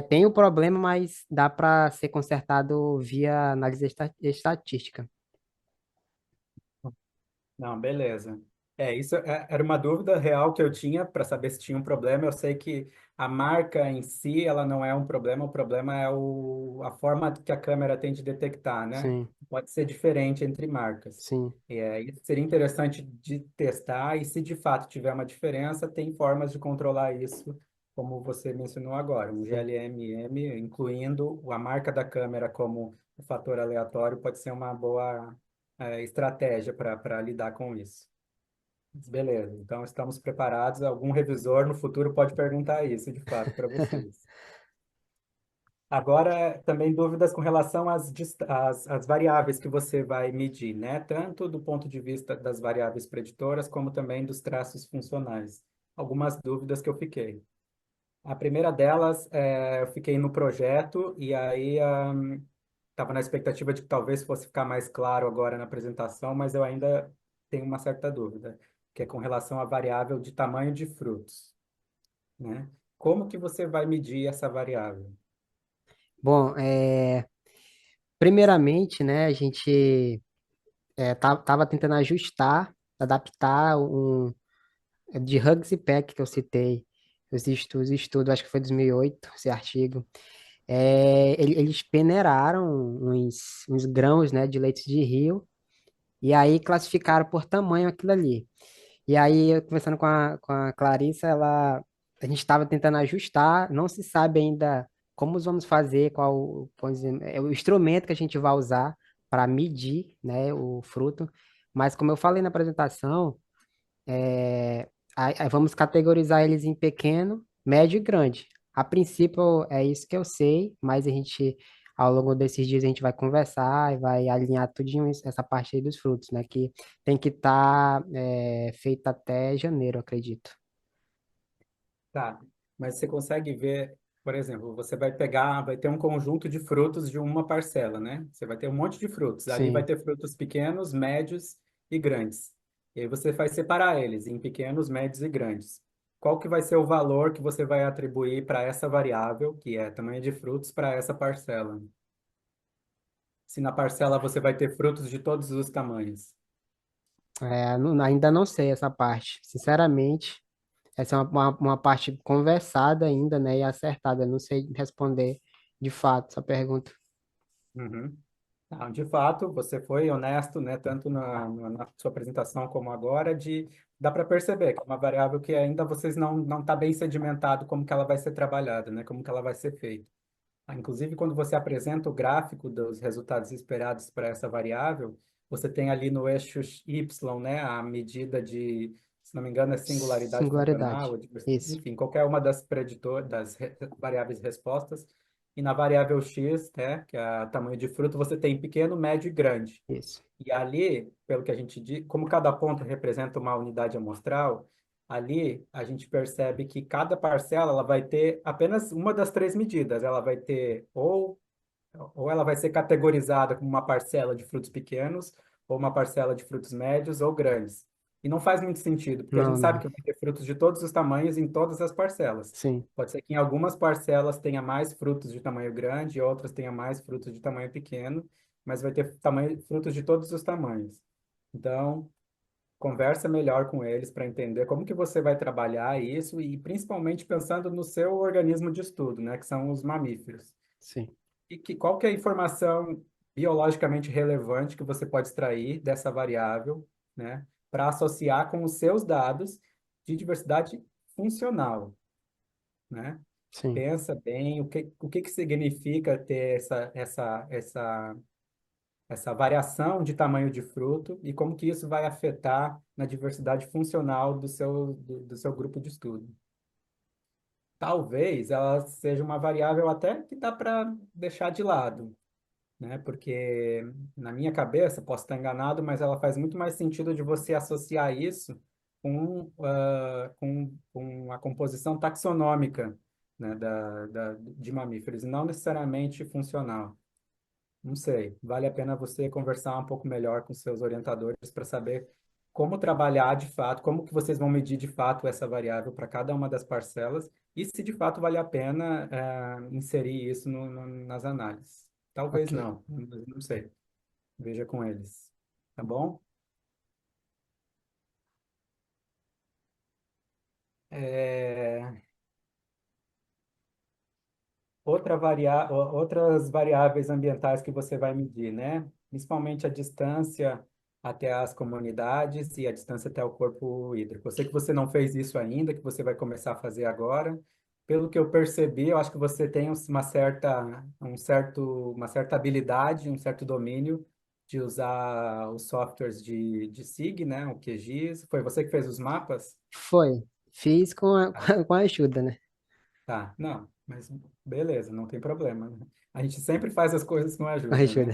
tem o problema, mas dá para ser consertado via análise estatística. Não, beleza. Isso era uma dúvida real que eu tinha para saber se tinha um problema. Eu sei que a marca em si, ela não é um problema, o problema é a forma que a câmera tem de detectar, né? Sim, Pode ser diferente entre marcas. sim, Isso seria interessante de testar, e se de fato tiver uma diferença, tem formas de controlar isso, como você mencionou agora. Um sim. GLMM, incluindo a marca da câmera como um fator aleatório, pode ser uma boa estratégia para lidar com isso. Mas beleza, então estamos preparados. Algum revisor no futuro pode perguntar isso, de fato, para vocês. Agora, também dúvidas com relação às variáveis que você vai medir, né? Tanto do ponto de vista das variáveis preditoras, como também dos traços funcionais. Algumas dúvidas que eu fiquei. A primeira delas, eu fiquei no projeto e aí estava na expectativa de que talvez fosse ficar mais claro agora na apresentação, mas eu ainda tenho uma certa dúvida, que é com relação à variável de tamanho de frutos, né? Como que você vai medir essa variável? Bom, primeiramente, né, a gente tava tentando ajustar, adaptar de Hugs e Peck que eu citei, os estudos, acho que foi 2008, esse artigo. Eles peneiraram uns grãos, né, de leite de rio e aí classificaram por tamanho aquilo ali. E aí, eu conversando com a Clarissa, a gente estava tentando ajustar, não se sabe ainda como vamos fazer, o instrumento que a gente vai usar para medir, né, o fruto. Mas como eu falei na apresentação, aí vamos categorizar eles em pequeno, médio e grande. A princípio é isso que eu sei, mas ao longo desses dias, a gente vai conversar e vai alinhar tudinho essa parte aí dos frutos, né? Que tem que estar feita até janeiro, eu acredito. Tá, mas você consegue ver, por exemplo, você vai pegar, vai ter um conjunto de frutos de uma parcela, né? Você vai ter um monte de frutos. Ali vai Sim. ter frutos pequenos, médios e grandes. E aí você vai separar eles em pequenos, médios e grandes. Qual que vai ser o valor que você vai atribuir para essa variável, que é tamanho de frutos, para essa parcela? Se na parcela você vai ter frutos de todos os tamanhos. Ainda não sei essa parte. Sinceramente, essa é uma parte conversada ainda, né? E acertada. Eu não sei responder de fato essa pergunta. Uhum. Não, de fato, você foi honesto, né, tanto na sua apresentação como agora, dá para perceber que é uma variável que ainda vocês não está bem sedimentado como que ela vai ser trabalhada, né, como que ela vai ser feita. Inclusive, quando você apresenta o gráfico dos resultados esperados para essa variável, você tem ali no eixo Y, né, a medida de, se não me engano, é singularidade funcional, Singularidade. ou Isso, enfim, qualquer uma das variáveis respostas. E na variável X, né, que é o tamanho de fruto, você tem pequeno, médio e grande. isso. E ali, pelo que a gente diz, como cada ponto representa uma unidade amostral, ali a gente percebe que cada parcela ela vai ter apenas uma das três medidas. Ela vai ter ou ela vai ser categorizada como uma parcela de frutos pequenos, ou uma parcela de frutos médios ou grandes. E não faz muito sentido, porque a Não, gente sabe não. que vai ter frutos de todos os tamanhos em todas as parcelas. Sim, Pode ser que em algumas parcelas tenha mais frutos de tamanho grande, e outras tenha mais frutos de tamanho pequeno, mas vai ter frutos de todos os tamanhos. Então, conversa melhor com eles para entender como que você vai trabalhar isso e principalmente pensando no seu organismo de estudo, né, que são os mamíferos. sim. Qual que é a informação biologicamente relevante que você pode extrair dessa variável, né, para associar com os seus dados de diversidade funcional, né? Sim. Pensa bem o que significa ter essa variação de tamanho de fruto e como que isso vai afetar na diversidade funcional do seu grupo de estudo. Talvez ela seja uma variável até que dá para deixar de lado, né? Porque na minha cabeça, posso estar enganado, mas ela faz muito mais sentido de você associar isso com a composição taxonômica, né, de mamíferos, e não necessariamente funcional. Não sei, vale a pena você conversar um pouco melhor com seus orientadores para saber como trabalhar de fato, como que vocês vão medir de fato essa variável para cada uma das parcelas e se de fato vale a pena inserir isso nas análises. Talvez Ok. não sei. Veja com eles. Tá bom? É, outras variáveis ambientais que você vai medir, né? Principalmente a distância até as comunidades e a distância até o corpo hídrico. Eu sei que você não fez isso ainda, que você vai começar a fazer agora. Pelo que eu percebi, eu acho que você tem uma certa habilidade, um certo domínio de usar os softwares de SIG, né? O QGIS. Foi você que fez os mapas? Foi. Fiz com a, Tá. com a ajuda, né? Tá, não, mas beleza, não tem problema, né? A gente sempre faz as coisas com Com a ajuda, ajuda.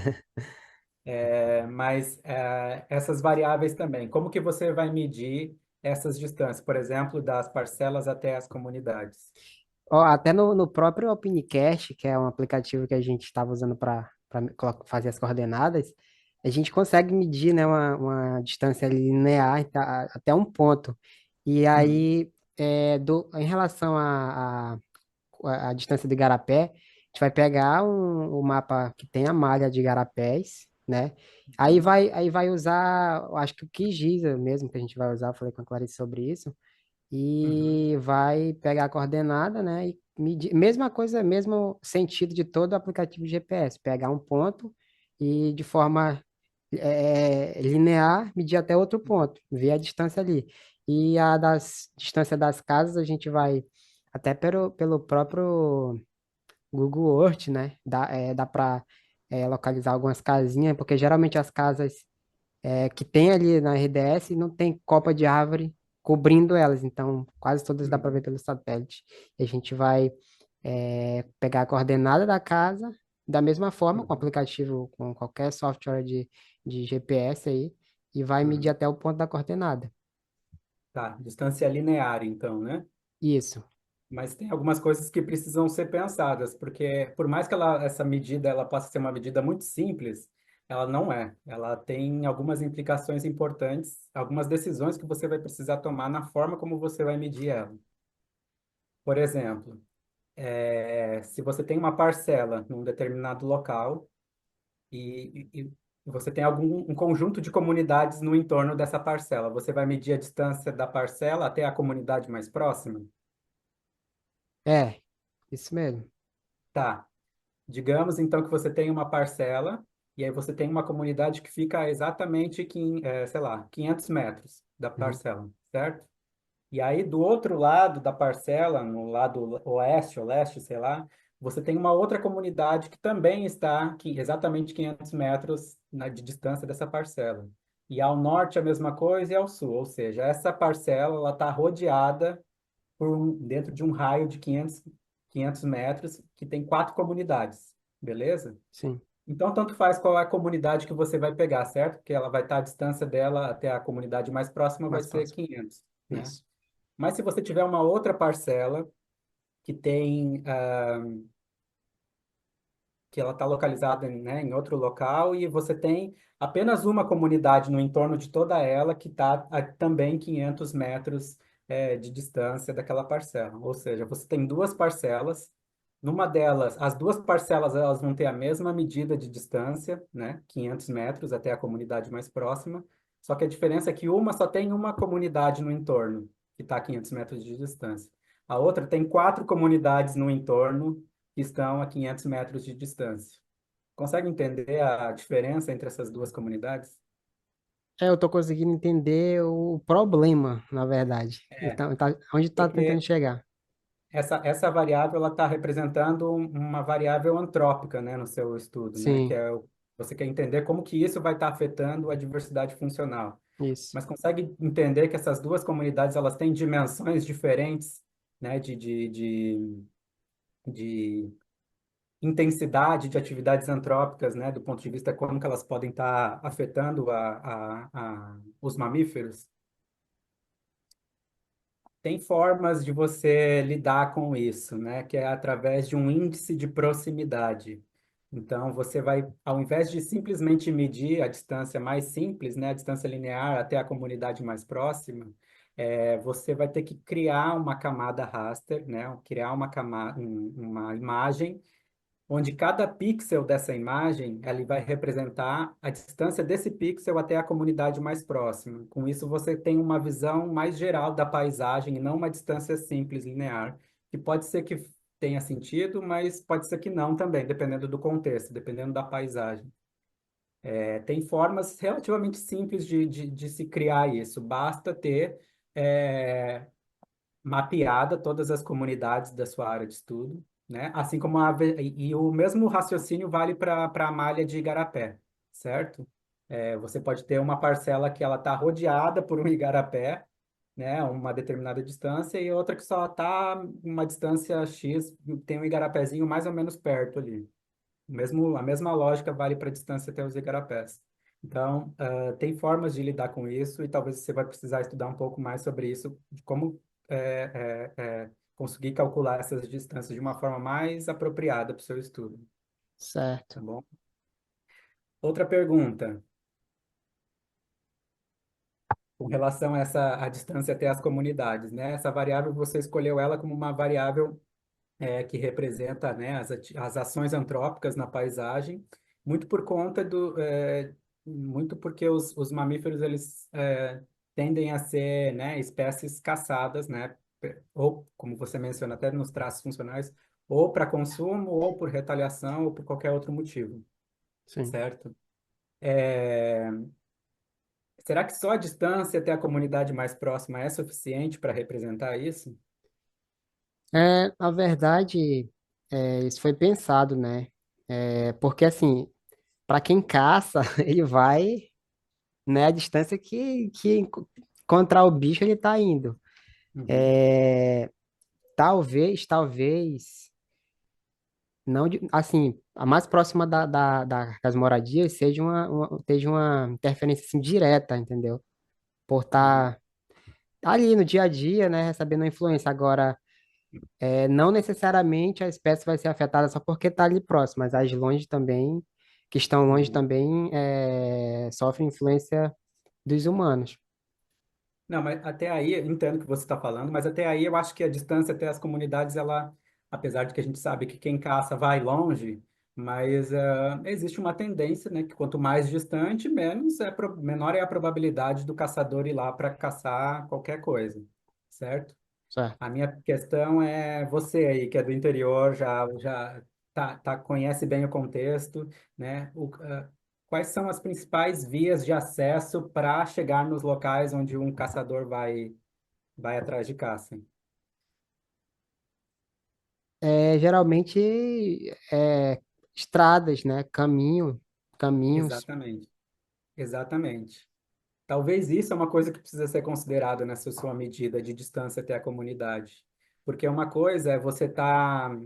né? Mas essas variáveis também, como que você vai medir essas distâncias, por exemplo, das parcelas até as comunidades? Ó, até no próprio OpenCast, que é um aplicativo que a gente estava usando para fazer as coordenadas, a gente consegue medir, né, uma distância linear até um ponto. E Uhum, aí, em relação a distância de Igarapé, a gente vai pegar o mapa que tem a malha de Igarapés, né? uhum, Aí vai usar, eu acho que o QGIS mesmo que a gente vai usar, eu falei com a Clarice sobre isso, uhum, e vai pegar a coordenada, né? E medir, mesma coisa, mesmo sentido de todo o aplicativo GPS, pegar um ponto e de forma linear medir até outro ponto, ver a distância ali. E a distância das casas a gente vai até pelo próprio Google Earth, né? Dá para localizar algumas casinhas, porque geralmente as casas que tem ali na RDS não tem copa de árvore cobrindo elas, então quase todas dá para ver uhum, pelo satélite. E a gente vai pegar a coordenada da casa, da mesma forma, com o uhum, aplicativo, com qualquer software de GPS aí, e vai medir uhum. até o ponto da coordenada. Tá, distância linear, então, né? Isso. Mas tem algumas coisas que precisam ser pensadas, porque por mais que essa medida ela possa ser uma medida muito simples, ela não é. Ela tem algumas implicações importantes, algumas decisões que você vai precisar tomar na forma como você vai medir ela. Por exemplo, se você tem uma parcela num determinado local e você tem um conjunto de comunidades no entorno dessa parcela, você vai medir a distância da parcela até a comunidade mais próxima? É, isso mesmo. Tá. Digamos então que você tem uma parcela e aí você tem uma comunidade que fica exatamente, sei lá, 500 metros da Uhum. parcela, certo? E aí do outro lado da parcela, no lado oeste ou leste, sei lá, você tem uma outra comunidade que também está exatamente 500 metros de distância dessa parcela. E ao norte a mesma coisa e ao sul, ou seja, essa parcela ela está rodeada dentro de um raio de 500 metros que tem quatro comunidades, beleza? Sim, Então, tanto faz qual é a comunidade que você vai pegar, certo? Porque ela vai estar a distância dela até a comunidade mais próxima vai mais ser próximo. 500, né? Isso. Mas se você tiver uma outra parcela que tem, que ela está localizada, né, em outro local e você tem apenas uma comunidade no entorno de toda ela que está também 500 metros, de distância daquela parcela. Ou seja, você tem duas parcelas. Numa delas, as duas parcelas elas vão ter a mesma medida de distância, né, 500 metros até a comunidade mais próxima. Só que a diferença é que uma só tem uma comunidade no entorno, que está a 500 metros de distância. A outra tem quatro comunidades no entorno que estão a 500 metros de distância. Consegue entender a diferença entre essas duas comunidades? Eu tô conseguindo entender o problema, na verdade. É, Então, onde tá tentando porque chegar. essa variável ela está representando uma variável antrópica, né, no seu estudo, né, Sim, você quer entender como que isso vai estar afetando a diversidade funcional. isso. Mas consegue entender que essas duas comunidades elas têm dimensões diferentes, né, de intensidade de atividades antrópicas, né, do ponto de vista como que elas podem estar afetando os mamíferos? Tem formas de você lidar com isso, né, que é através de um índice de proximidade. Então, você vai, ao invés de simplesmente medir a distância mais simples, né, a distância linear até a comunidade mais próxima, você vai ter que criar uma camada raster, né, criar uma imagem onde cada pixel dessa imagem ele vai representar a distância desse pixel até a comunidade mais próxima. Com isso, você tem uma visão mais geral da paisagem e não uma distância simples, linear, que pode ser que tenha sentido, mas pode ser que não também, dependendo do contexto, dependendo da paisagem. Tem formas relativamente simples de se criar isso, basta ter é, mapeada todas as comunidades da sua área de estudo, né? Assim como e o mesmo raciocínio vale para a malha de igarapé, certo? Você pode ter uma parcela que ela está rodeada por um igarapé, né? Uma determinada distância e outra que só está uma distância X, tem um igarapézinho mais ou menos perto ali. A mesma lógica vale para a distância até os igarapés. Então, tem formas de lidar com isso e talvez você vai precisar estudar um pouco mais sobre isso, de como conseguir calcular essas distâncias de uma forma mais apropriada para o seu estudo, tá certo. bom? Outra pergunta, com relação a essa a distância até as comunidades, né? Essa variável você escolheu ela como uma variável que representa, né, as ações antrópicas na paisagem, muito por conta muito porque os mamíferos eles tendem a ser, né, espécies caçadas, né, ou como você menciona até nos traços funcionais, ou para consumo, ou por retaliação, ou por qualquer outro motivo, Sim. certo? É, será que só a distância até a comunidade mais próxima é suficiente para representar isso? Na verdade, isso foi pensado, né? Porque assim, para quem caça, ele vai, né, a distância que encontrar o bicho ele tá indo. Uhum, É, talvez, não, assim, a mais próxima das moradias seja seja uma interferência assim, direta, entendeu? Por uhum. estar ali no dia a dia, né, recebendo uma influência. Agora, não necessariamente a espécie vai ser afetada só porque está ali próximo, mas as longe também, que estão longe Uhum. também, sofrem influência dos humanos. Não, mas até aí, eu entendo o que você está falando, mas até aí eu acho que a distância até as comunidades, ela, apesar de que a gente sabe que quem caça vai longe, mas existe uma tendência, né, que quanto mais distante, menor é a probabilidade do caçador ir lá para caçar qualquer coisa, certo? Certo. A minha questão é você aí, que é do interior, já conhece bem o contexto, né? Quais são as principais vias de acesso para chegar nos locais onde um caçador vai atrás de caça? Geralmente, estradas, né, caminhos. Exatamente, exatamente. Talvez isso é uma coisa que precisa ser considerada nessa sua medida de distância até a comunidade. Porque uma coisa é você estar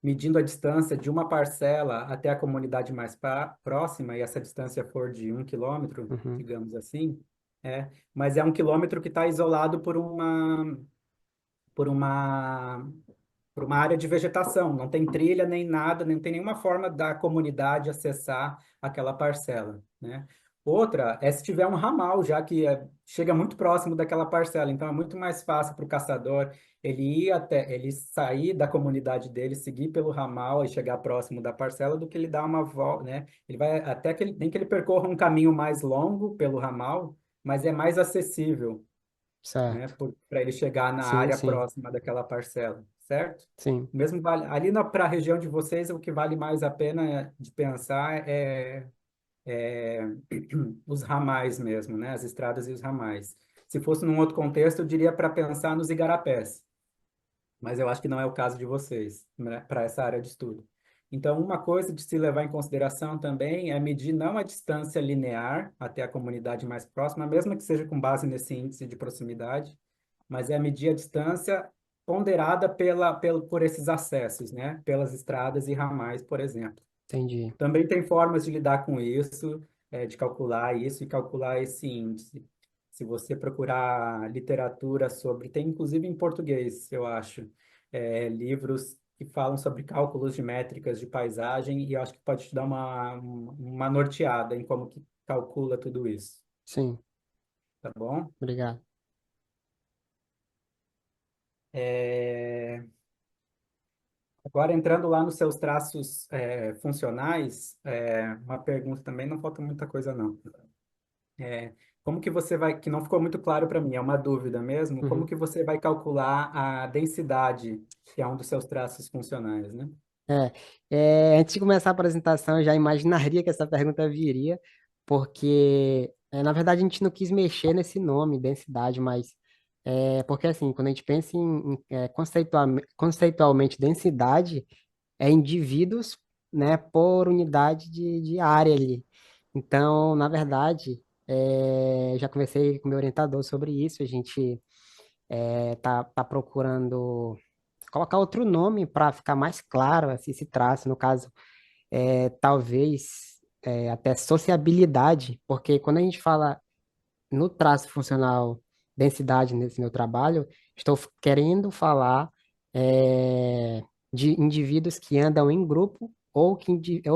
medindo a distância de uma parcela até a comunidade mais próxima, e essa distância for de 1 quilômetro, Uhum, digamos assim, mas é 1 quilômetro que está isolado por uma, por uma área de vegetação, não tem trilha nem nada, nem tem nenhuma forma da comunidade acessar aquela parcela, né? Outra é se tiver um ramal, já que chega muito próximo daquela parcela, então é muito mais fácil para o caçador ele sair da comunidade dele, seguir pelo ramal e chegar próximo da parcela do que ele dar uma volta, né? Ele vai até que ele nem que ele percorra um caminho mais longo pelo ramal, mas é mais acessível, né, certo. para ele chegar na Sim, área sim, próxima daquela parcela, certo? sim, Mesmo vale, ali para a região de vocês, o que vale mais a pena de pensar é os ramais mesmo, né, as estradas e os ramais. Se fosse num outro contexto, eu diria para pensar nos igarapés, mas eu acho que não é o caso de vocês, né, para essa área de estudo. Então, uma coisa de se levar em consideração também é medir não a distância linear até a comunidade mais próxima, mesmo que seja com base nesse índice de proximidade, mas é medir a distância ponderada por esses acessos, né? Pelas estradas e ramais, por exemplo. entendi. Também tem formas de lidar com isso, de calcular isso e calcular esse índice. Se você procurar literatura sobre, tem inclusive em português, eu acho, livros que falam sobre cálculos de métricas de paisagem e eu acho que pode te dar uma norteada em como que calcula tudo isso, Sim, tá bom? obrigado. É, Agora, entrando lá nos seus traços funcionais, uma pergunta também, não falta muita coisa não. É, como que você vai, que não ficou muito claro para mim, é uma dúvida mesmo, como Uhum. que você vai calcular a densidade, que é um dos seus traços funcionais, né? Antes de começar a apresentação, eu já imaginaria que essa pergunta viria, porque, na verdade, a gente não quis mexer nesse nome, densidade, mas porque, assim, quando a gente pensa conceitualmente, densidade é indivíduos, né, por unidade de área ali. Então, na verdade, já conversei com meu orientador sobre isso, a gente tá procurando colocar outro nome para ficar mais claro assim, esse traço, no caso, talvez até sociabilidade, porque quando a gente fala no traço funcional densidade nesse meu trabalho, estou querendo falar é, de indivíduos que andam em grupo ou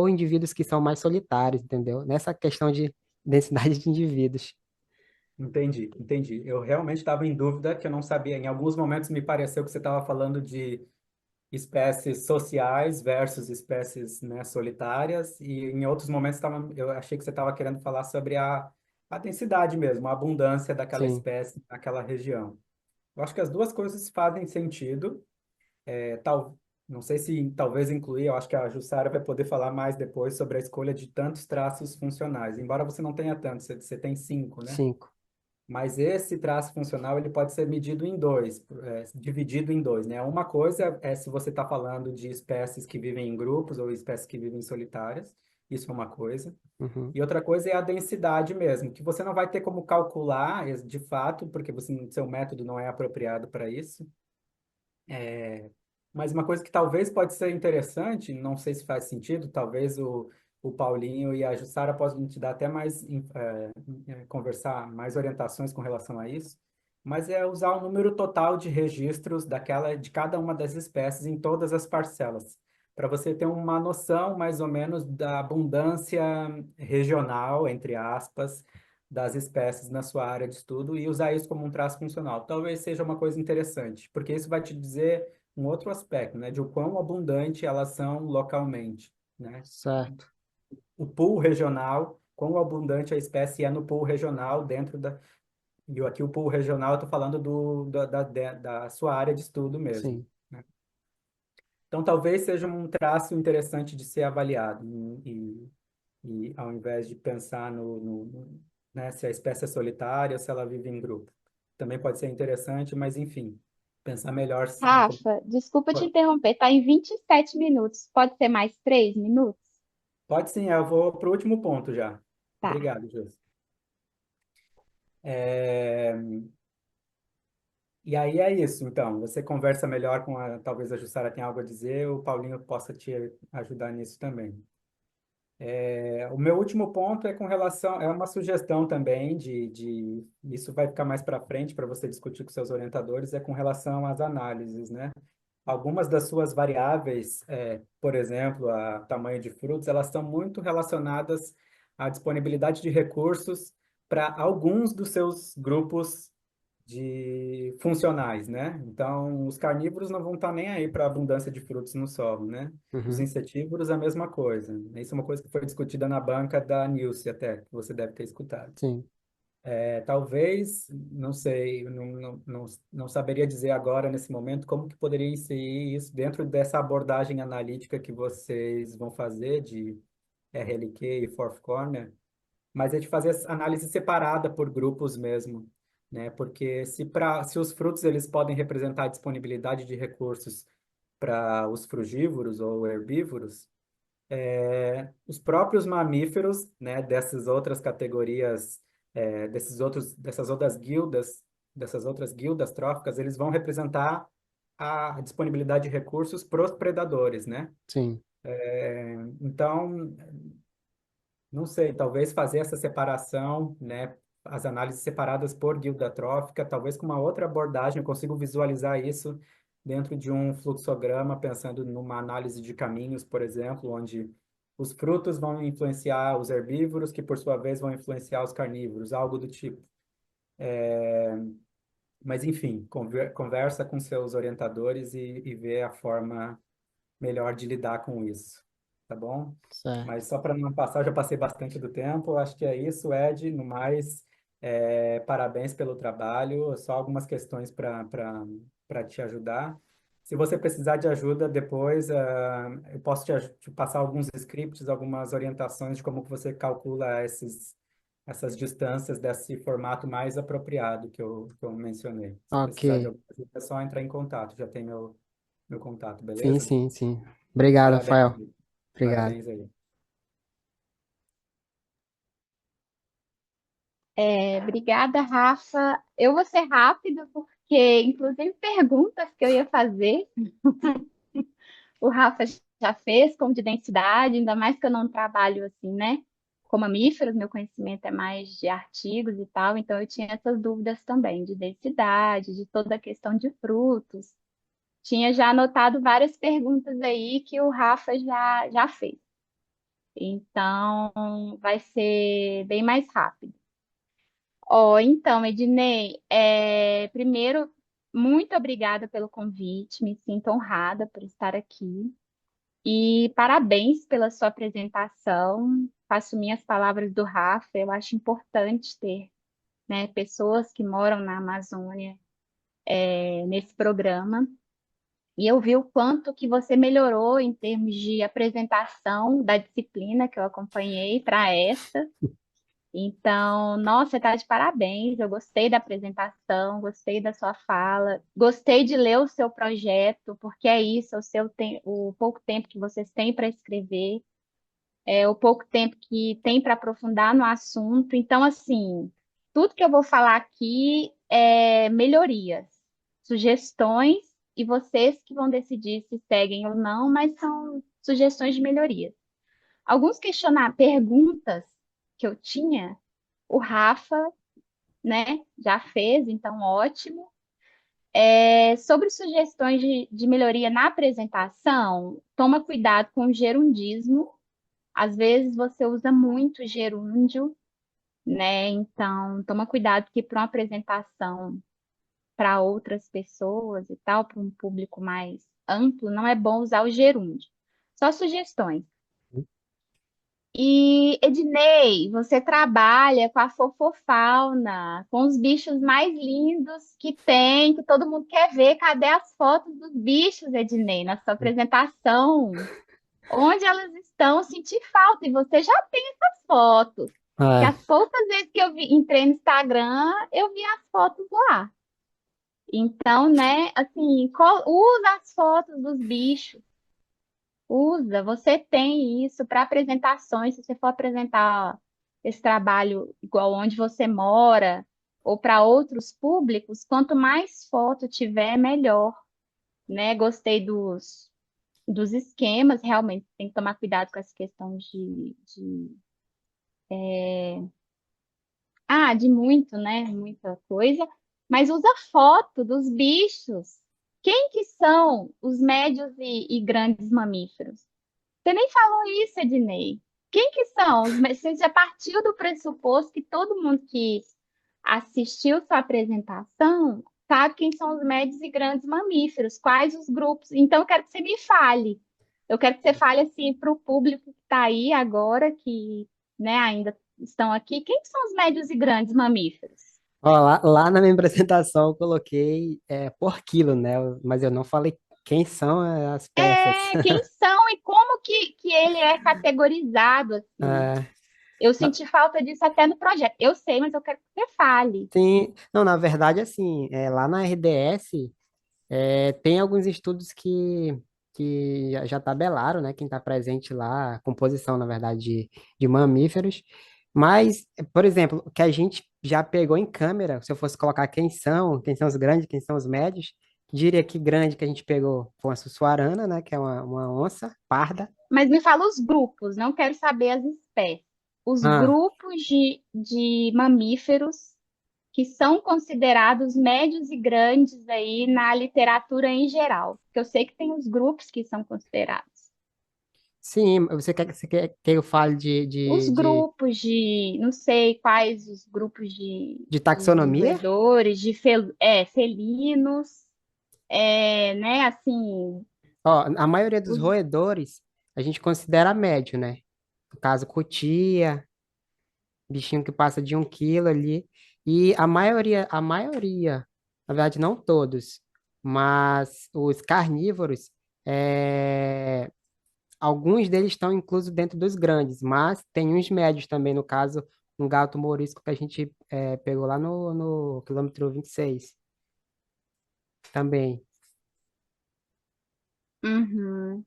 indivíduos que são mais solitários, entendeu? Nessa questão de densidade de indivíduos. Entendi, entendi. Eu realmente estava em dúvida, que eu não sabia. Em alguns momentos me pareceu que você estava falando de espécies sociais versus espécies, né, solitárias, e em outros momentos eu achei que você estava querendo falar sobre a densidade mesmo, a abundância daquela Sim, espécie naquela região. Eu acho que as duas coisas fazem sentido. Não sei se talvez incluir, eu acho que a Jussara vai poder falar mais depois sobre a escolha de tantos traços funcionais. Embora você não tenha tantos, você tem 5, né? 5. Mas esse traço funcional ele pode ser medido em dois, dividido em dois, né? Uma coisa é se você está falando de espécies que vivem em grupos ou espécies que vivem solitárias, isso é uma coisa. Uhum. E outra coisa é a densidade mesmo, que você não vai ter como calcular de fato, porque seu método não é apropriado para isso. Mas uma coisa que talvez pode ser interessante, não sei se faz sentido, talvez o Paulinho e a Jussara possam te dar até mais, conversar mais orientações com relação a isso, mas é usar o número total de registros de cada uma das espécies em todas as parcelas, para você ter uma noção mais ou menos da abundância regional, entre aspas, das espécies na sua área de estudo e usar isso como um traço funcional. Talvez seja uma coisa interessante, porque isso vai te dizer um outro aspecto, né, de o quão abundante elas são localmente, né? Certo. O pool regional, quão abundante a espécie é no pool regional dentro da... E aqui o pool regional, eu estou falando da sua área de estudo mesmo, Sim. né? Então, talvez seja um traço interessante de ser avaliado, e ao invés de pensar né, se a espécie é solitária ou se ela vive em grupo. Também pode ser interessante, mas, enfim, pensar melhor em como... Rafa, desculpa te interromper, tá em 27 minutos. Pode ser mais 3 minutos? Pode sim, eu vou para o último ponto já. Tá. Obrigado, Jus. É, E aí é isso, então. Você conversa melhor com a... Talvez a Jussara tenha algo a dizer, o Paulinho possa te ajudar nisso também. O meu último ponto é com relação... É uma sugestão também Isso vai ficar mais para frente para você discutir com seus orientadores, é com relação às análises, né? Algumas das suas variáveis, por exemplo, a tamanho de frutos, elas estão muito relacionadas à disponibilidade de recursos para alguns dos seus grupos de funcionais, né? Então, os carnívoros não vão estar nem aí para a abundância de frutos no solo, né? Os Uhum. insetívoros, a mesma coisa. Isso é uma coisa que foi discutida na banca da Nilce até, que você deve ter escutado. Sim. Talvez, não sei, não saberia dizer agora, nesse momento, como que poderia inserir isso dentro dessa abordagem analítica que vocês vão fazer de RLQ e Fourth Corner, mas é de fazer essa análise separada por grupos mesmo, né? Porque se os frutos eles podem representar a disponibilidade de recursos para os frugívoros ou herbívoros, os próprios mamíferos, né, dessas outras categorias, dessas outras guildas tróficas, eles vão representar a disponibilidade de recursos para os predadores, né? Sim. Então, não sei, talvez fazer essa separação, né, as análises separadas por guilda trófica, talvez com uma outra abordagem, eu consigo visualizar isso dentro de um fluxograma, pensando numa análise de caminhos, por exemplo, onde os frutos vão influenciar os herbívoros, que por sua vez vão influenciar os carnívoros, algo do tipo. Mas, enfim, conversa com seus orientadores e vê a forma melhor de lidar com isso, tá bom? Certo. Mas só para não passar, eu já passei bastante do tempo. Acho que é isso, Ed. No mais, parabéns pelo trabalho. Só algumas questões para te ajudar. Se você precisar de ajuda depois, eu posso te passar alguns scripts, algumas orientações de como que você calcula essas distâncias desse formato mais apropriado que eu mencionei. Se precisar de Ok. alguma ajuda, é só entrar em contato. Já tem meu contato, Sim, beleza? sim, sim. Obrigado, Parabéns. Rafael. Obrigado. Parabéns aí. Obrigada, Rafa. Eu vou ser rápido, porque, inclusive, perguntas que eu ia fazer, o Rafa já fez, como de densidade, ainda mais que eu não trabalho assim, né? Com mamíferos, meu conhecimento é mais de artigos e tal, então eu tinha essas dúvidas também, de densidade, de toda a questão de frutos. tinha já anotado várias perguntas aí que o Rafa já fez. Então, vai ser bem mais rápido. Ó, então, Ednei, primeiro, muito obrigada pelo convite, me sinto honrada por estar aqui. E parabéns pela sua apresentação. Faço minhas palavras do Rafa, eu acho importante ter, né, pessoas que moram na Amazônia, nesse programa. E eu vi o quanto que você melhorou em termos de apresentação da disciplina que eu acompanhei para essa. Então, nossa, você tá de parabéns. Eu gostei da apresentação, gostei da sua fala, gostei de ler o seu projeto, porque é isso, o pouco tempo que vocês têm para escrever, o pouco tempo que tem para aprofundar no assunto. Então, assim, tudo que eu vou falar aqui é melhorias, sugestões, e vocês que vão decidir se seguem ou não, mas são sugestões de melhorias. Alguns perguntas que eu tinha, o Rafa, né, já fez, então ótimo. Sobre sugestões de melhoria na apresentação, toma cuidado com o gerundismo. Às vezes você usa muito gerúndio, né? Então, toma cuidado que para uma apresentação para outras pessoas e tal, para um público mais amplo, não é bom usar o gerúndio. Só sugestões. E, Ednei, você trabalha com a fofofauna, com os bichos mais lindos que tem, que todo mundo quer ver. Cadê as fotos dos bichos, Ednei, na sua apresentação? Onde elas estão? Senti falta. E você já tem essas fotos. Que É, as poucas vezes que entrei no Instagram, eu vi as fotos lá. Então, né, assim, usa as fotos dos bichos. Usa, você tem isso para apresentações, se você for apresentar esse trabalho igual onde você mora ou para outros públicos, quanto mais foto tiver, melhor, né? Gostei dos esquemas, realmente tem que tomar cuidado com essa questão de muito, né? Muita coisa, mas usa foto dos bichos. Quem que são os médios e grandes mamíferos? Você nem falou isso, Ednei. Quem que são? Você já partiu do pressuposto que todo mundo que assistiu sua apresentação sabe quem são os médios e grandes mamíferos, quais os grupos. Então, eu quero que você me fale. Eu quero que você fale assim para o público que está aí agora, que, né, ainda estão aqui, quem que são os médios e grandes mamíferos? ó, lá na minha apresentação eu coloquei por quilo, né? Mas eu não falei quem são as peças. Quem são e como que ele é categorizado assim? É, Eu na- senti falta disso até no projeto. Eu sei, mas eu quero que você fale. sim, não, na verdade, assim, lá na RDS tem alguns estudos que já tabelaram, né? Quem está presente lá, a composição, na verdade, de mamíferos. Mas, por exemplo, o que a gente já pegou em câmera, se eu fosse colocar quem são os grandes, quem são os médios, diria que grande que a gente pegou foi a Sussuarana, né? Que é uma onça parda. Mas me fala os grupos, não quero saber as espécies. Os Ah, grupos de mamíferos que são considerados médios e grandes aí na literatura em geral. Porque eu sei que tem os grupos que são considerados. sim, você quer que eu fale Os grupos não sei quais os grupos de de taxonomia? roedores, felinos, né, assim, Ó, a maioria dos os roedores a gente considera médio, né? No caso, cutia, bichinho que passa de 1 quilo ali. E a maioria, na verdade, não todos, mas os carnívoros, alguns deles estão inclusos dentro dos grandes, mas tem uns médios também, no caso, um gato morisco que a gente pegou lá no quilômetro 26 também. Uhum.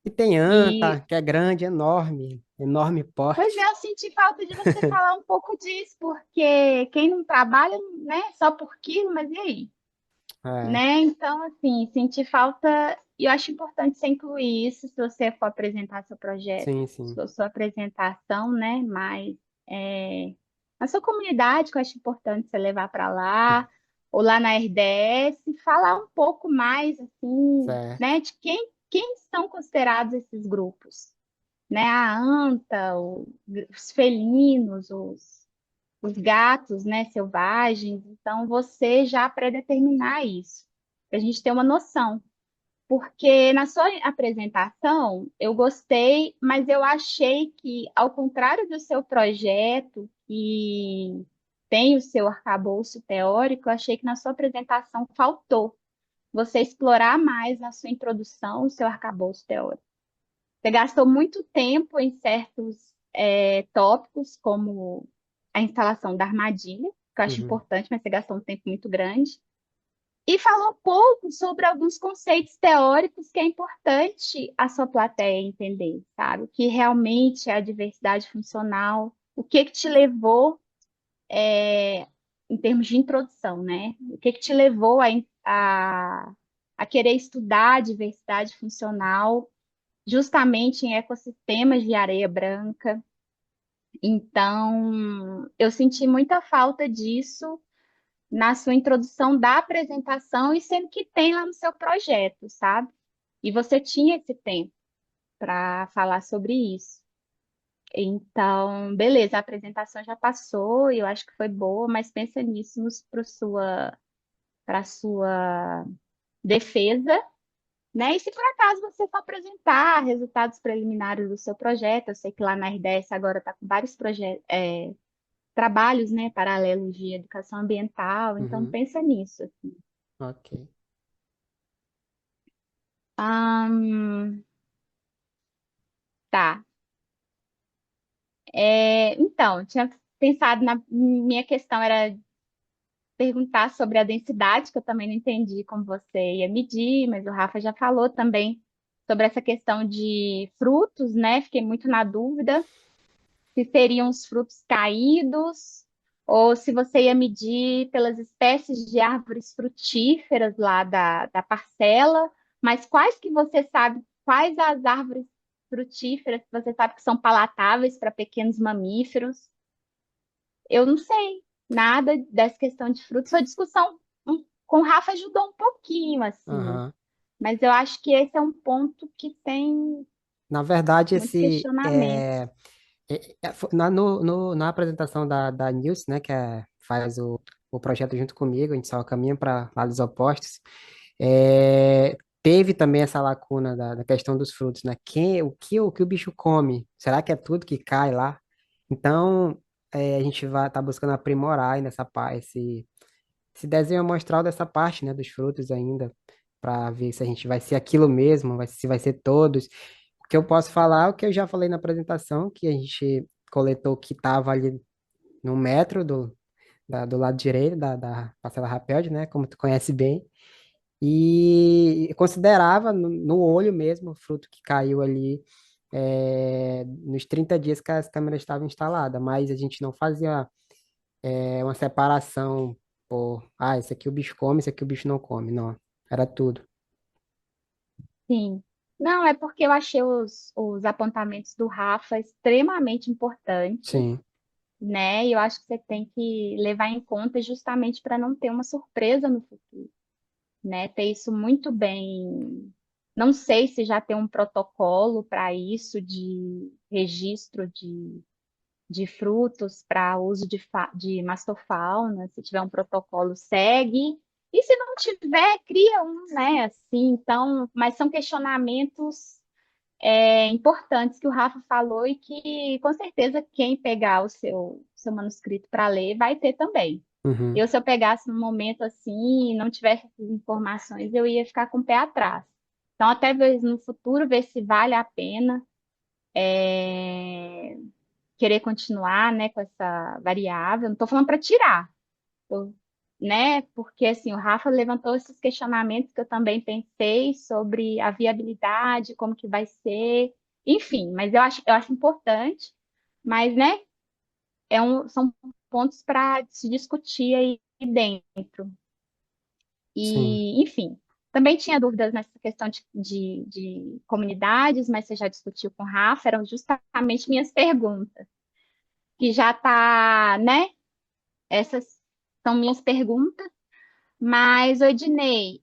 E tem anta, E, que é grande, enorme, enorme pois porte. é, eu senti falta de você falar um pouco disso, porque quem não trabalha, né, só por quilo, mas e aí? É, Né? Então, assim, senti falta, e eu acho importante você incluir isso se você for apresentar seu projeto, sim, sim. sua apresentação, né? Mas é, a sua comunidade, que eu acho importante você levar para lá, ou lá na RDS, falar um pouco mais, assim, Certo. né, de quem são considerados esses grupos, né? A anta, os felinos, os gatos, né, selvagens. Então, você já predeterminar isso, para a gente ter uma noção. Porque na sua apresentação eu gostei, mas eu achei que, ao contrário do seu projeto, que tem o seu arcabouço teórico, eu achei que na sua apresentação faltou você explorar mais na sua introdução o seu arcabouço teórico. Você gastou muito tempo em certos tópicos, como a instalação da armadilha, que eu acho Uhum. importante, mas você gastou um tempo muito grande. E falou pouco sobre alguns conceitos teóricos que é importante a sua plateia entender, sabe? O que realmente é a diversidade funcional, o que que te levou, em termos de introdução, né? O que que te levou a querer estudar a diversidade funcional justamente em ecossistemas de areia branca. Então, eu senti muita falta disso na sua introdução da apresentação e sendo que tem lá no seu projeto, sabe? E você tinha esse tempo para falar sobre isso. Então, beleza, a apresentação já passou e eu acho que foi boa, mas pensa nisso para sua defesa, né? E se por acaso você for apresentar resultados preliminares do seu projeto, eu sei que lá na RDS agora está com vários projetos, trabalhos, né, paralelos de educação ambiental, então Uhum. pensa nisso. Ok. Ahn, tá. Então, tinha pensado na minha questão era perguntar sobre a densidade, que eu também não entendi como você ia medir, mas o Rafa já falou também sobre essa questão de frutos, né? Fiquei muito na dúvida se seriam os frutos caídos ou se você ia medir pelas espécies de árvores frutíferas lá da parcela, mas quais que você sabe, quais as árvores frutíferas que você sabe que são palatáveis para pequenos mamíferos? Eu não sei nada dessa questão de frutos. Sua discussão com o Rafa ajudou um pouquinho, assim, Aham. mas eu acho que esse é um ponto que tem Na verdade, muito questionamento. na, no, no- na apresentação da Nilce, né, faz o projeto junto comigo, a gente só caminha para lados opostos, teve também essa lacuna da questão dos frutos, né? O que o bicho come? Será que é tudo que cai lá? Então, a gente vai estar buscando aprimorar aí nessa parte, esse desenho amostral dessa parte, né, dos frutos ainda, para ver se a gente vai ser aquilo mesmo, se vai ser todos. O que eu posso falar é o que eu já falei na apresentação, que a gente coletou o que estava ali no metro do lado direito da parcela Rapel, né, como tu conhece bem, e considerava no olho mesmo o fruto que caiu ali nos 30 dias que as câmeras estavam instaladas, mas a gente não fazia uma separação por, esse aqui o bicho come, esse aqui o bicho não come, não, era tudo. Sim. Não, é porque eu achei os apontamentos do Rafa extremamente importantes, Sim. né? E eu acho que você tem que levar em conta justamente para não ter uma surpresa no futuro, né? Ter isso muito bem. Não sei se já tem um protocolo para isso de registro de frutos para uso de mastofauna, se tiver um protocolo, segue. E se não tiver, cria um, né? Assim, então, mas são questionamentos importantes que o Rafa falou e que, com certeza, quem pegar o seu manuscrito para ler vai ter também. Uhum. Eu, se eu pegasse num momento assim e não tivesse essas informações, eu ia ficar com o pé atrás. Então, até no futuro, ver se vale a pena é, querer continuar, né, com essa variável. Não estou falando para tirar, né? Porque assim, o Rafa levantou esses questionamentos que eu também pensei sobre a viabilidade, como que vai ser, enfim, mas eu acho importante, mas né, são pontos para se discutir aí dentro. Sim. E, enfim, também tinha dúvidas nessa questão de comunidades, mas você já discutiu com o Rafa, eram justamente minhas perguntas, que já tá, né? Essas são minhas perguntas. Mas, Odinei,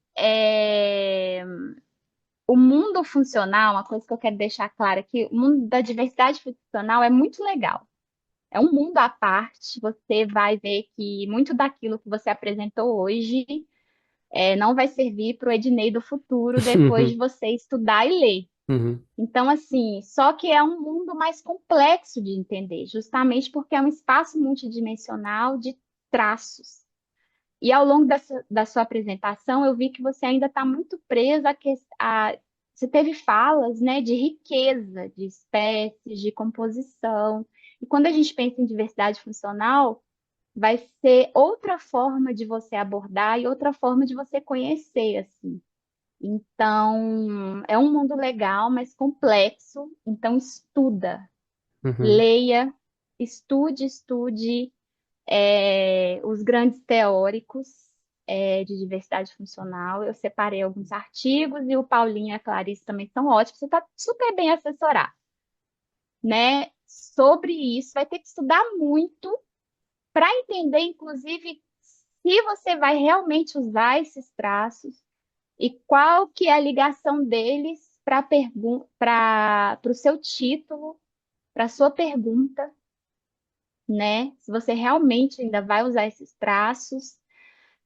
o mundo funcional, uma coisa que eu quero deixar clara aqui, o mundo da diversidade funcional é muito legal. É um mundo à parte. Você vai ver que muito daquilo que você apresentou hoje não vai servir para o Ednei do futuro depois de você estudar e ler. Uhum, Então, assim, só que é um mundo mais complexo de entender, justamente porque é um espaço multidimensional de traços. E ao longo da sua apresentação, eu vi que você ainda está muito presa você teve falas, né, de riqueza, de espécies, de composição. E quando a gente pensa em diversidade funcional, vai ser outra forma de você abordar e outra forma de você conhecer, assim. Então, é um mundo legal, mas complexo. Então, estuda, uhum, leia, estude os grandes teóricos de diversidade funcional. Eu separei alguns artigos e o Paulinho e a Clarice também são ótimos. Você está super bem assessorado, né? Sobre isso, vai ter que estudar muito para entender, inclusive, se você vai realmente usar esses traços e qual que é a ligação deles para o seu título, para a sua pergunta, né? Se você realmente ainda vai usar esses traços.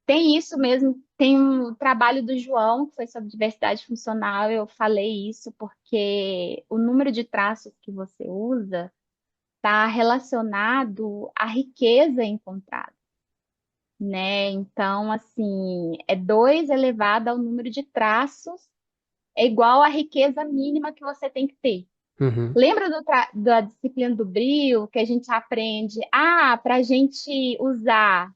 Tem isso mesmo, tem um trabalho do João, que foi sobre diversidade funcional, eu falei isso porque o número de traços que você usa está relacionado à riqueza encontrada, né? Então, assim, é 2 elevado ao número de traços, é igual à riqueza mínima que você tem que ter. uhum. Lembra da disciplina do Brio, que a gente aprende, para a gente usar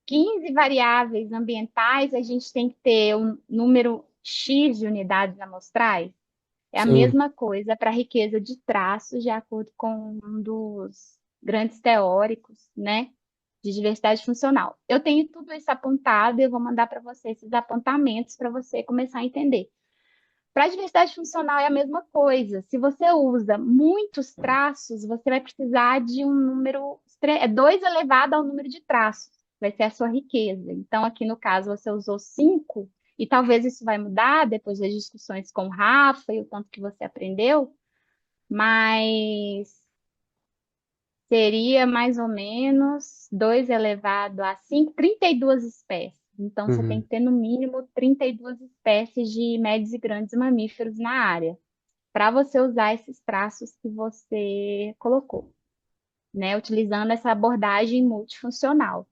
15 variáveis ambientais, a gente tem que ter um número X de unidades amostrais? É a Sim. mesma coisa para a riqueza de traços, de acordo com um dos grandes teóricos, né, de diversidade funcional. Eu tenho tudo isso apontado e eu vou mandar para você esses apontamentos para você começar a entender. Para a diversidade funcional é a mesma coisa. Se você usa muitos traços, você vai precisar de um número, 2 elevado ao número de traços, vai ser a sua riqueza. Então, aqui no caso, você usou 5, e talvez isso vai mudar depois das discussões com o Rafa e o tanto que você aprendeu, mas seria mais ou menos 2 elevado a 5, 32 espécies. Então, você tem Uhum, que ter no mínimo 32 espécies de médios e grandes mamíferos na área para você usar esses traços que você colocou, né? Utilizando essa abordagem multifuncional.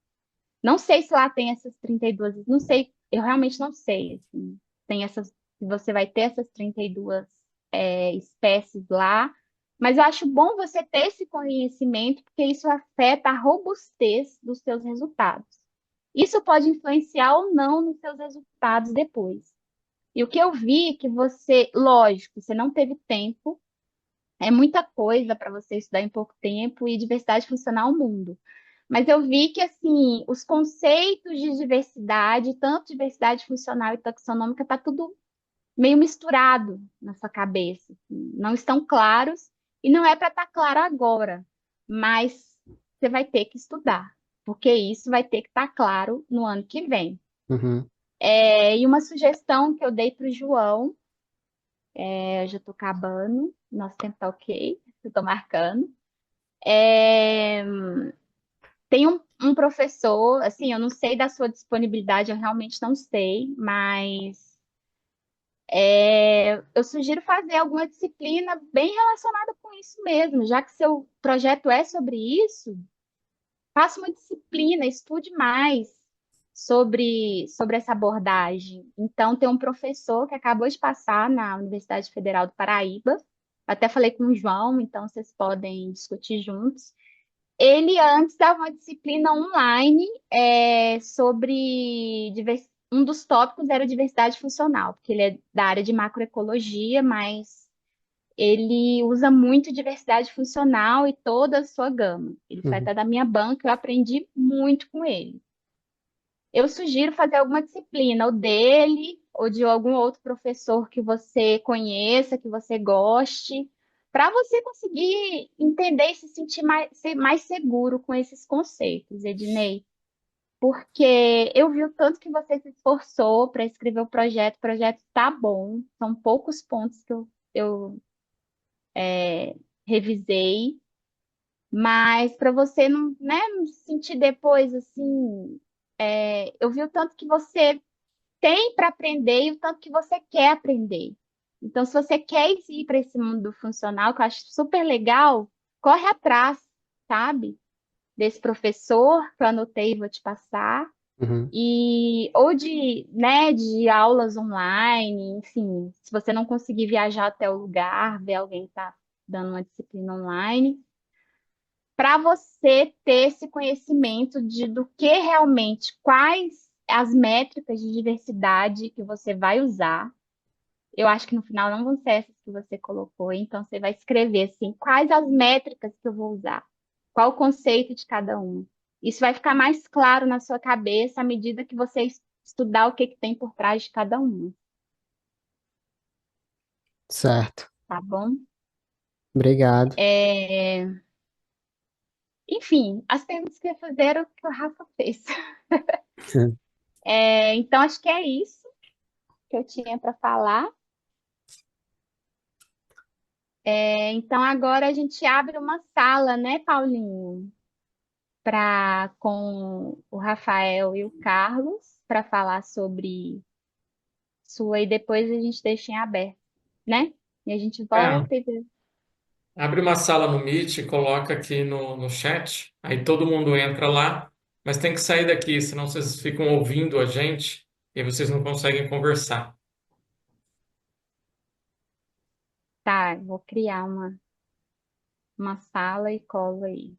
Não sei se lá tem essas 32, não sei, eu realmente não sei, assim, tem essas, se você vai ter essas 32 espécies lá, mas eu acho bom você ter esse conhecimento, porque isso afeta a robustez dos seus resultados. Isso pode influenciar ou não nos seus resultados depois. E o que eu vi é que você, lógico, você não teve tempo, é muita coisa para você estudar em pouco tempo e diversidade funcional ao mundo. Mas eu vi que, assim, os conceitos de diversidade, tanto diversidade funcional e taxonômica, está tudo meio misturado na sua cabeça, assim. Não estão claros e não é para estar claro agora, mas você vai ter que estudar, porque isso vai ter que estar claro no ano que vem. uhum. E uma sugestão que eu dei para o João, eu já estou acabando, nosso tempo está ok, eu estou marcando. É, tem um professor, assim, eu não sei da sua disponibilidade, eu realmente não sei, mas eu sugiro fazer alguma disciplina bem relacionada com isso mesmo, já que seu projeto é sobre isso, faça uma disciplina, estude mais sobre essa abordagem. Então, tem um professor que acabou de passar na Universidade Federal do Paraíba, até falei com o João, então vocês podem discutir juntos. Ele antes dava uma disciplina online sobre um dos tópicos era diversidade funcional, porque ele é da área de macroecologia, mas ele usa muito diversidade funcional e toda a sua gama. Ele foi Uhum. até da minha banca, eu aprendi muito com ele. Eu sugiro fazer alguma disciplina, ou dele, ou de algum outro professor que você conheça, que você goste, para você conseguir entender e se sentir mais seguro com esses conceitos, Ednei. porque eu vi o tanto que você se esforçou para escrever o projeto tá bom, são poucos pontos que eu revisei, mas para você não, né, não se sentir depois assim, eu vi o tanto que você tem para aprender e o tanto que você quer aprender. Então, se você quer ir para esse mundo funcional, que eu acho super legal, corre atrás, sabe? Desse professor que eu anotei e vou te passar. Uhum. E, ou de, né, de aulas online, enfim, se você não conseguir viajar até o lugar, ver alguém que está dando uma disciplina online, para você ter esse conhecimento do que realmente, quais as métricas de diversidade que você vai usar. Eu acho que no final não vão ser essas que você colocou, então você vai escrever assim, quais as métricas que eu vou usar, qual o conceito de cada uma. Isso vai ficar mais claro na sua cabeça à medida que você estudar o que que tem por trás de cada uma, Certo. tá bom? Obrigado. É, enfim, as perguntas que eu ia fazer eram o que o Rafa fez. Então, acho que é isso que eu tinha para falar. Então, agora a gente abre uma sala, né, Paulinho? Com o Rafael e o Carlos para falar sobre sua e depois a gente deixa em aberto, né? E a gente É, volta e vê. abre uma sala no Meet, coloca aqui no chat, aí todo mundo entra lá, mas tem que sair daqui, senão vocês ficam ouvindo a gente e vocês não conseguem conversar. Tá, vou criar uma sala e colo aí.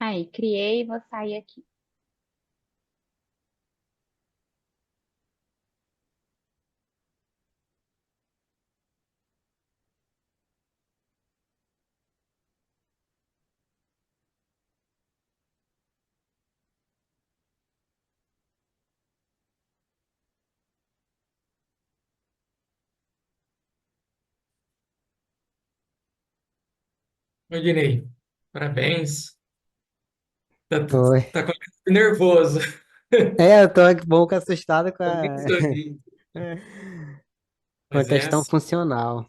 Aí, criei e vou sair aqui. Oi, Dinei, parabéns. Tá, Oi. tá nervoso. Eu tô aqui um pouco assustado com Tá muito a, sorrindo. com a Mas é questão assim. funcional.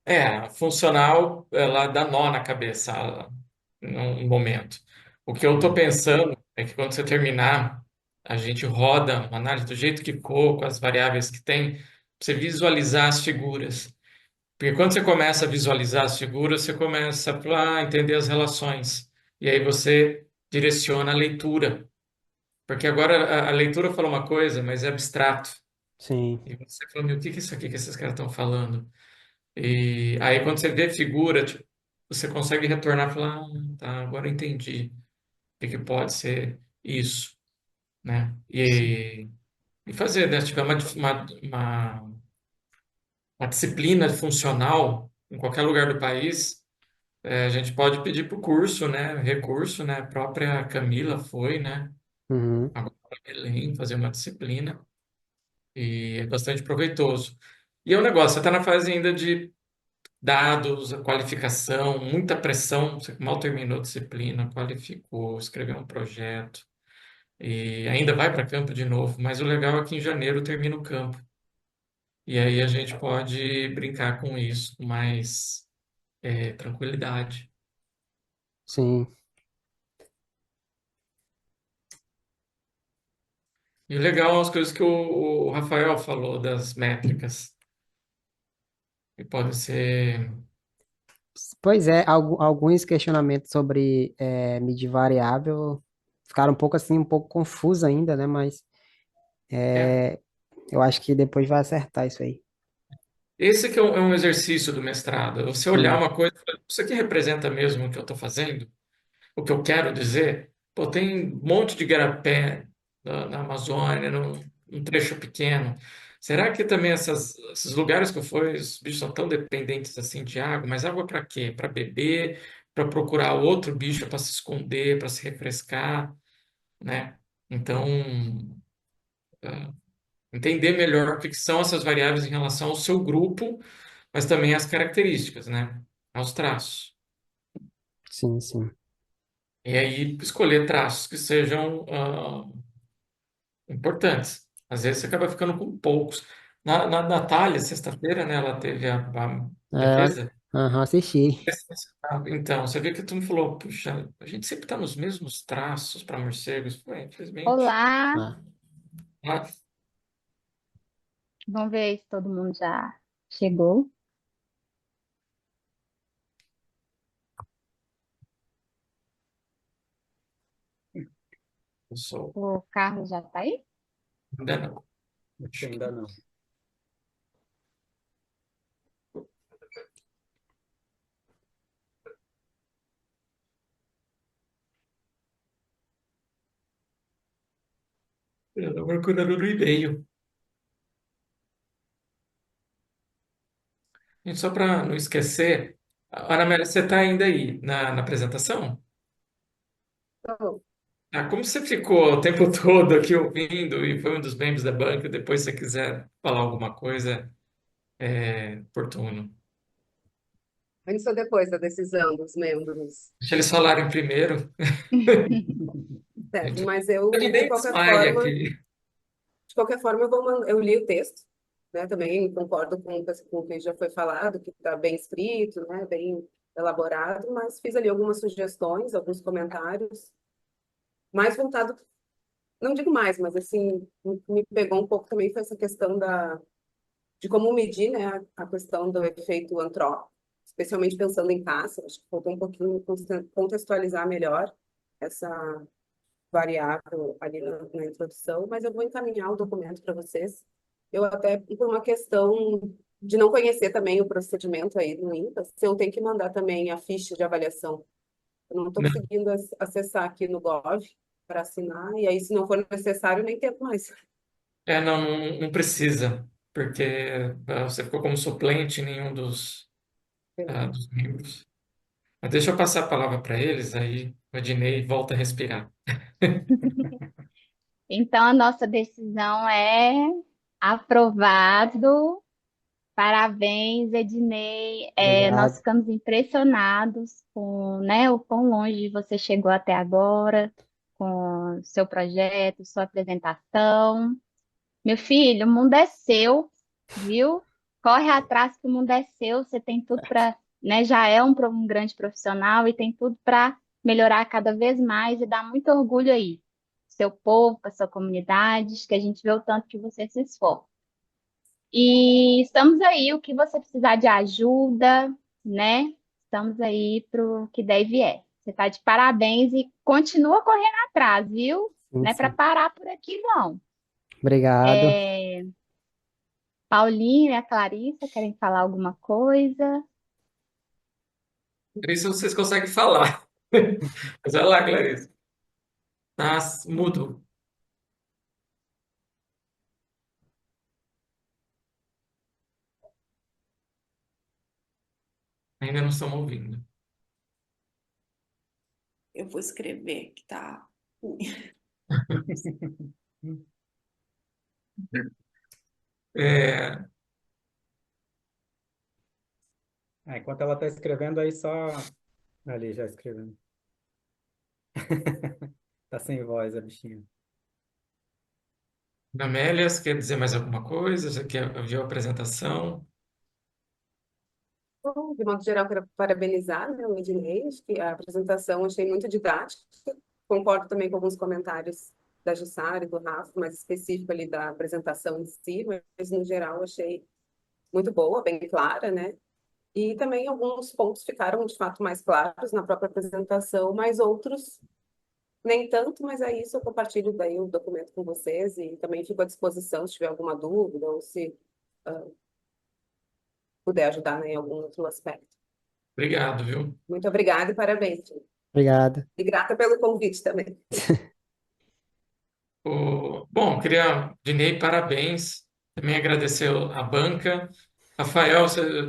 A funcional, ela dá nó na cabeça num momento. O que eu estou Hum. pensando é que quando você terminar, a gente roda uma análise do jeito que for, com as variáveis que tem, pra você visualizar as figuras. Porque quando você começa a visualizar as figuras, você começa a entender as relações. E aí você direciona a leitura. Porque agora a leitura fala uma coisa, mas é abstrato. Sim, E você fala, meu, o que que é isso aqui que esses caras estão falando? E aí, quando você vê figura, tipo, você consegue retornar e falar, tá, agora eu entendi o que que pode ser isso, né? sim. E fazer, né? Se tiver uma disciplina funcional em qualquer lugar do país, a gente pode pedir para o curso, né? Recurso, né? A própria Camila foi, né? Uhum. Agora para Belém fazer uma disciplina e é bastante proveitoso. E é um negócio, você está na fase ainda de dados, a qualificação, muita pressão. Você mal terminou a disciplina, qualificou, escreveu um projeto e ainda vai para campo de novo. Mas o legal é que em janeiro termina o campo. E aí a gente pode brincar com isso com mais tranquilidade. Sim. E o legal são as coisas que o Rafael falou das métricas, que podem ser. Pois é, alguns questionamentos sobre medir variável ficaram um pouco assim, um pouco confuso ainda, né? Mas É, eu acho que depois vai acertar isso aí. esse que é um exercício do mestrado. Você olhar Sim. uma coisa, e falar, isso aqui representa mesmo o que eu estou fazendo? O que eu quero dizer, pô, tem um monte de igarapé na Amazônia, num trecho pequeno. Será que também esses lugares que eu fui, os bichos são tão dependentes assim de água? Mas água para quê? Para beber, para procurar outro bicho para se esconder, para se refrescar, né? Então, ah, entender melhor o que que são essas variáveis em relação ao seu grupo, mas também às características, né? Aos traços. Sim, sim. E aí escolher traços que sejam importantes. Às vezes você acaba ficando com poucos. Na Natália, sexta-feira, né, ela teve a É, defesa. aham, assisti. Então, você vê que tu me falou, puxa, a gente sempre está nos mesmos traços para morcegos. Ué, infelizmente. Olá, Ah, Ah, vamos ver se todo mundo já chegou. eu sou. O Carlos já tá aí? Ainda não. Acho que ainda não. Eu estou procurando no e-mail. Gente, só para não esquecer, Ana Amélia, você está ainda aí na apresentação? Tô. Ah, como você ficou o tempo todo aqui ouvindo e foi um dos membros da banca, depois se você quiser falar alguma coisa, é oportuno. Antes ou depois da decisão dos membros, Deixa eles falarem primeiro. A certo? gente Mas eu, ele de nem qualquer desmaia forma, aqui. eu li o texto, né? Também concordo com o que já foi falado, que está bem escrito, né? Bem elaborado, mas fiz ali algumas sugestões, alguns comentários, mais voltado, não digo mais, mas assim, me pegou um pouco também foi essa questão de como medir, né? A questão do efeito antrópico, especialmente pensando em caça. Acho que faltou um pouquinho contextualizar melhor essa variável ali na introdução, mas eu vou encaminhar o documento para vocês. Eu até, por uma questão de não conhecer também o procedimento aí do INPA, se eu tenho que mandar também a ficha de avaliação. Eu não estou Não, conseguindo acessar aqui no Gov para assinar, e aí, se não for necessário, nem tento mais. não precisa, porque você ficou como suplente em nenhum dos membros. Mas deixa eu passar a palavra para eles, aí o Adnei volta a respirar. Então, a nossa decisão é aprovado. Parabéns, Ednei. Nós obrigado. ficamos impressionados com, né, o quão longe você chegou até agora, com seu projeto, sua apresentação. Meu filho, o mundo é seu, viu? Corre atrás que o mundo é seu. Você tem tudo para, né? Já é um grande profissional e tem tudo para melhorar cada vez mais e dar muito orgulho aí. Seu povo, para sua comunidade, que a gente vê o tanto que você se esforça. E estamos aí, o que você precisar de ajuda, né? Estamos aí para o que der e vier. Você está de parabéns e continua correndo atrás, viu? Sim, Não é para sim. parar por aqui, não. Obrigado. É, Paulinho e a Clarissa querem falar alguma coisa? Isso vocês conseguem falar. Mas vai lá, Clarice. Tá mudo. Ainda não estão ouvindo. Eu vou escrever que tá ruim. É, Enquanto ela está escrevendo, aí só ali já escrevendo. Tá sem voz a bichinha. Amélia, você quer dizer mais alguma coisa? Você quer ouvir a apresentação? Bom, de modo geral, quero parabenizar, né, o Ednei. Acho que a apresentação achei muito didática. Concordo também com alguns comentários da Jussara e do Rafa, mais específico ali da apresentação em si, mas no geral achei muito boa, bem clara, né? E também alguns pontos ficaram de fato mais claros na própria apresentação, mas outros nem tanto, mas é isso, eu compartilho daí o documento com vocês e também fico à disposição se tiver alguma dúvida ou se puder ajudar, né, em algum outro aspecto. Obrigado, viu? Muito obrigada e parabéns, Tim. Obrigado. E grata pelo convite também. Bom, queria, Dinei, parabéns. Também agradecer a banca. Rafael,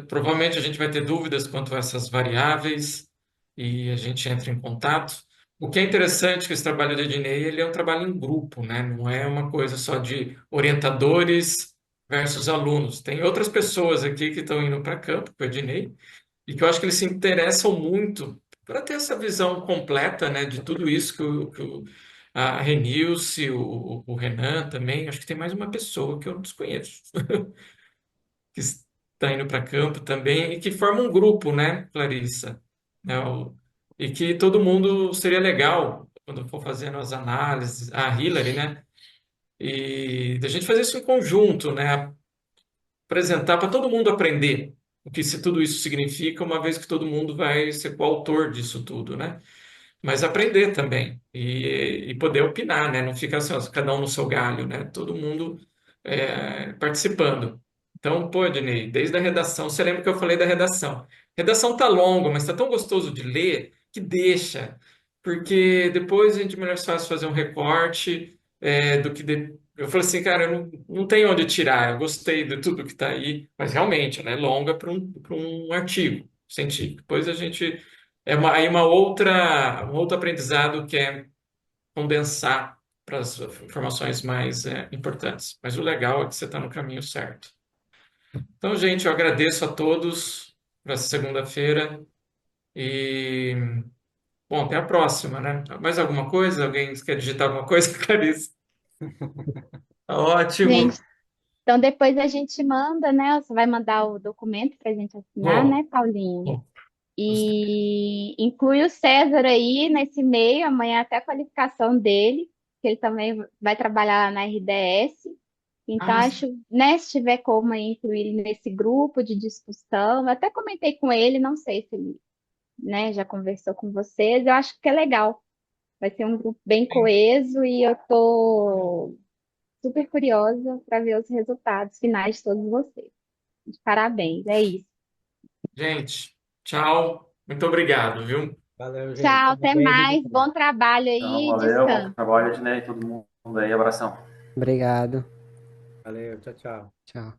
provavelmente a gente vai ter dúvidas quanto a essas variáveis e a gente entra em contato. O que é interessante que esse trabalho do Ednei, ele é um trabalho em grupo, né? Não é uma coisa só de orientadores versus alunos. Tem outras pessoas aqui que estão indo para campo com o Ednei e que eu acho que eles se interessam muito para ter essa visão completa, né, de tudo isso a Renilce, o Renan também. Acho que tem mais uma pessoa que eu desconheço que está indo para campo também e que forma um grupo, né, Clarissa? Né, e que todo mundo seria legal quando for fazendo as análises, a Hillary, né? E da gente fazer isso em conjunto, né? Apresentar para todo mundo aprender o que tudo isso significa, uma vez que todo mundo vai ser coautor disso tudo, né? Mas aprender também e poder opinar, né? Não ficar assim, ó, cada um no seu galho, né? Todo mundo participando. Então, pô, Ednei, desde a redação, você lembra que eu falei da redação? Redação tá longa, mas tá tão gostoso de ler que deixa, porque depois a gente melhor fácil fazer um recorte do que eu falei assim, cara, eu não tenho onde tirar. Eu gostei de tudo que está aí, mas realmente, ela é longa para um artigo científico. Depois a gente aí um outro aprendizado que é condensar para as informações mais importantes. Mas o legal é que você está no caminho certo. Então, gente, eu agradeço a todos por essa segunda-feira e, bom, até a próxima, né? Mais alguma coisa? Alguém quer digitar alguma coisa, Clarice? Tá ótimo. Gente, então depois a gente manda, né? Você vai mandar o documento para a gente assinar, Bom, né, Paulinho? bom, E inclui o César aí nesse e-mail, amanhã até a qualificação dele, que ele também vai trabalhar na RDS. Então, ah, acho, né, se tiver como aí incluir ele nesse grupo de discussão, eu até comentei com ele, não sei se ele, né, já conversou com vocês, eu acho que é legal. Vai ser um grupo bem sim. coeso e eu tô super curiosa para ver os resultados finais de todos vocês. Parabéns, é isso. Gente, tchau. Muito obrigado, viu? Valeu, gente. Tchau, até Parabéns, mais, Ednei. bom trabalho Então, aí, valeu, bom descanso. trabalho, Ednei, todo mundo aí, abração. Obrigado. Valeu, tchau, tchau. Tchau.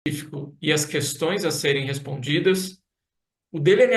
científico e as questões a serem respondidas, o delineamento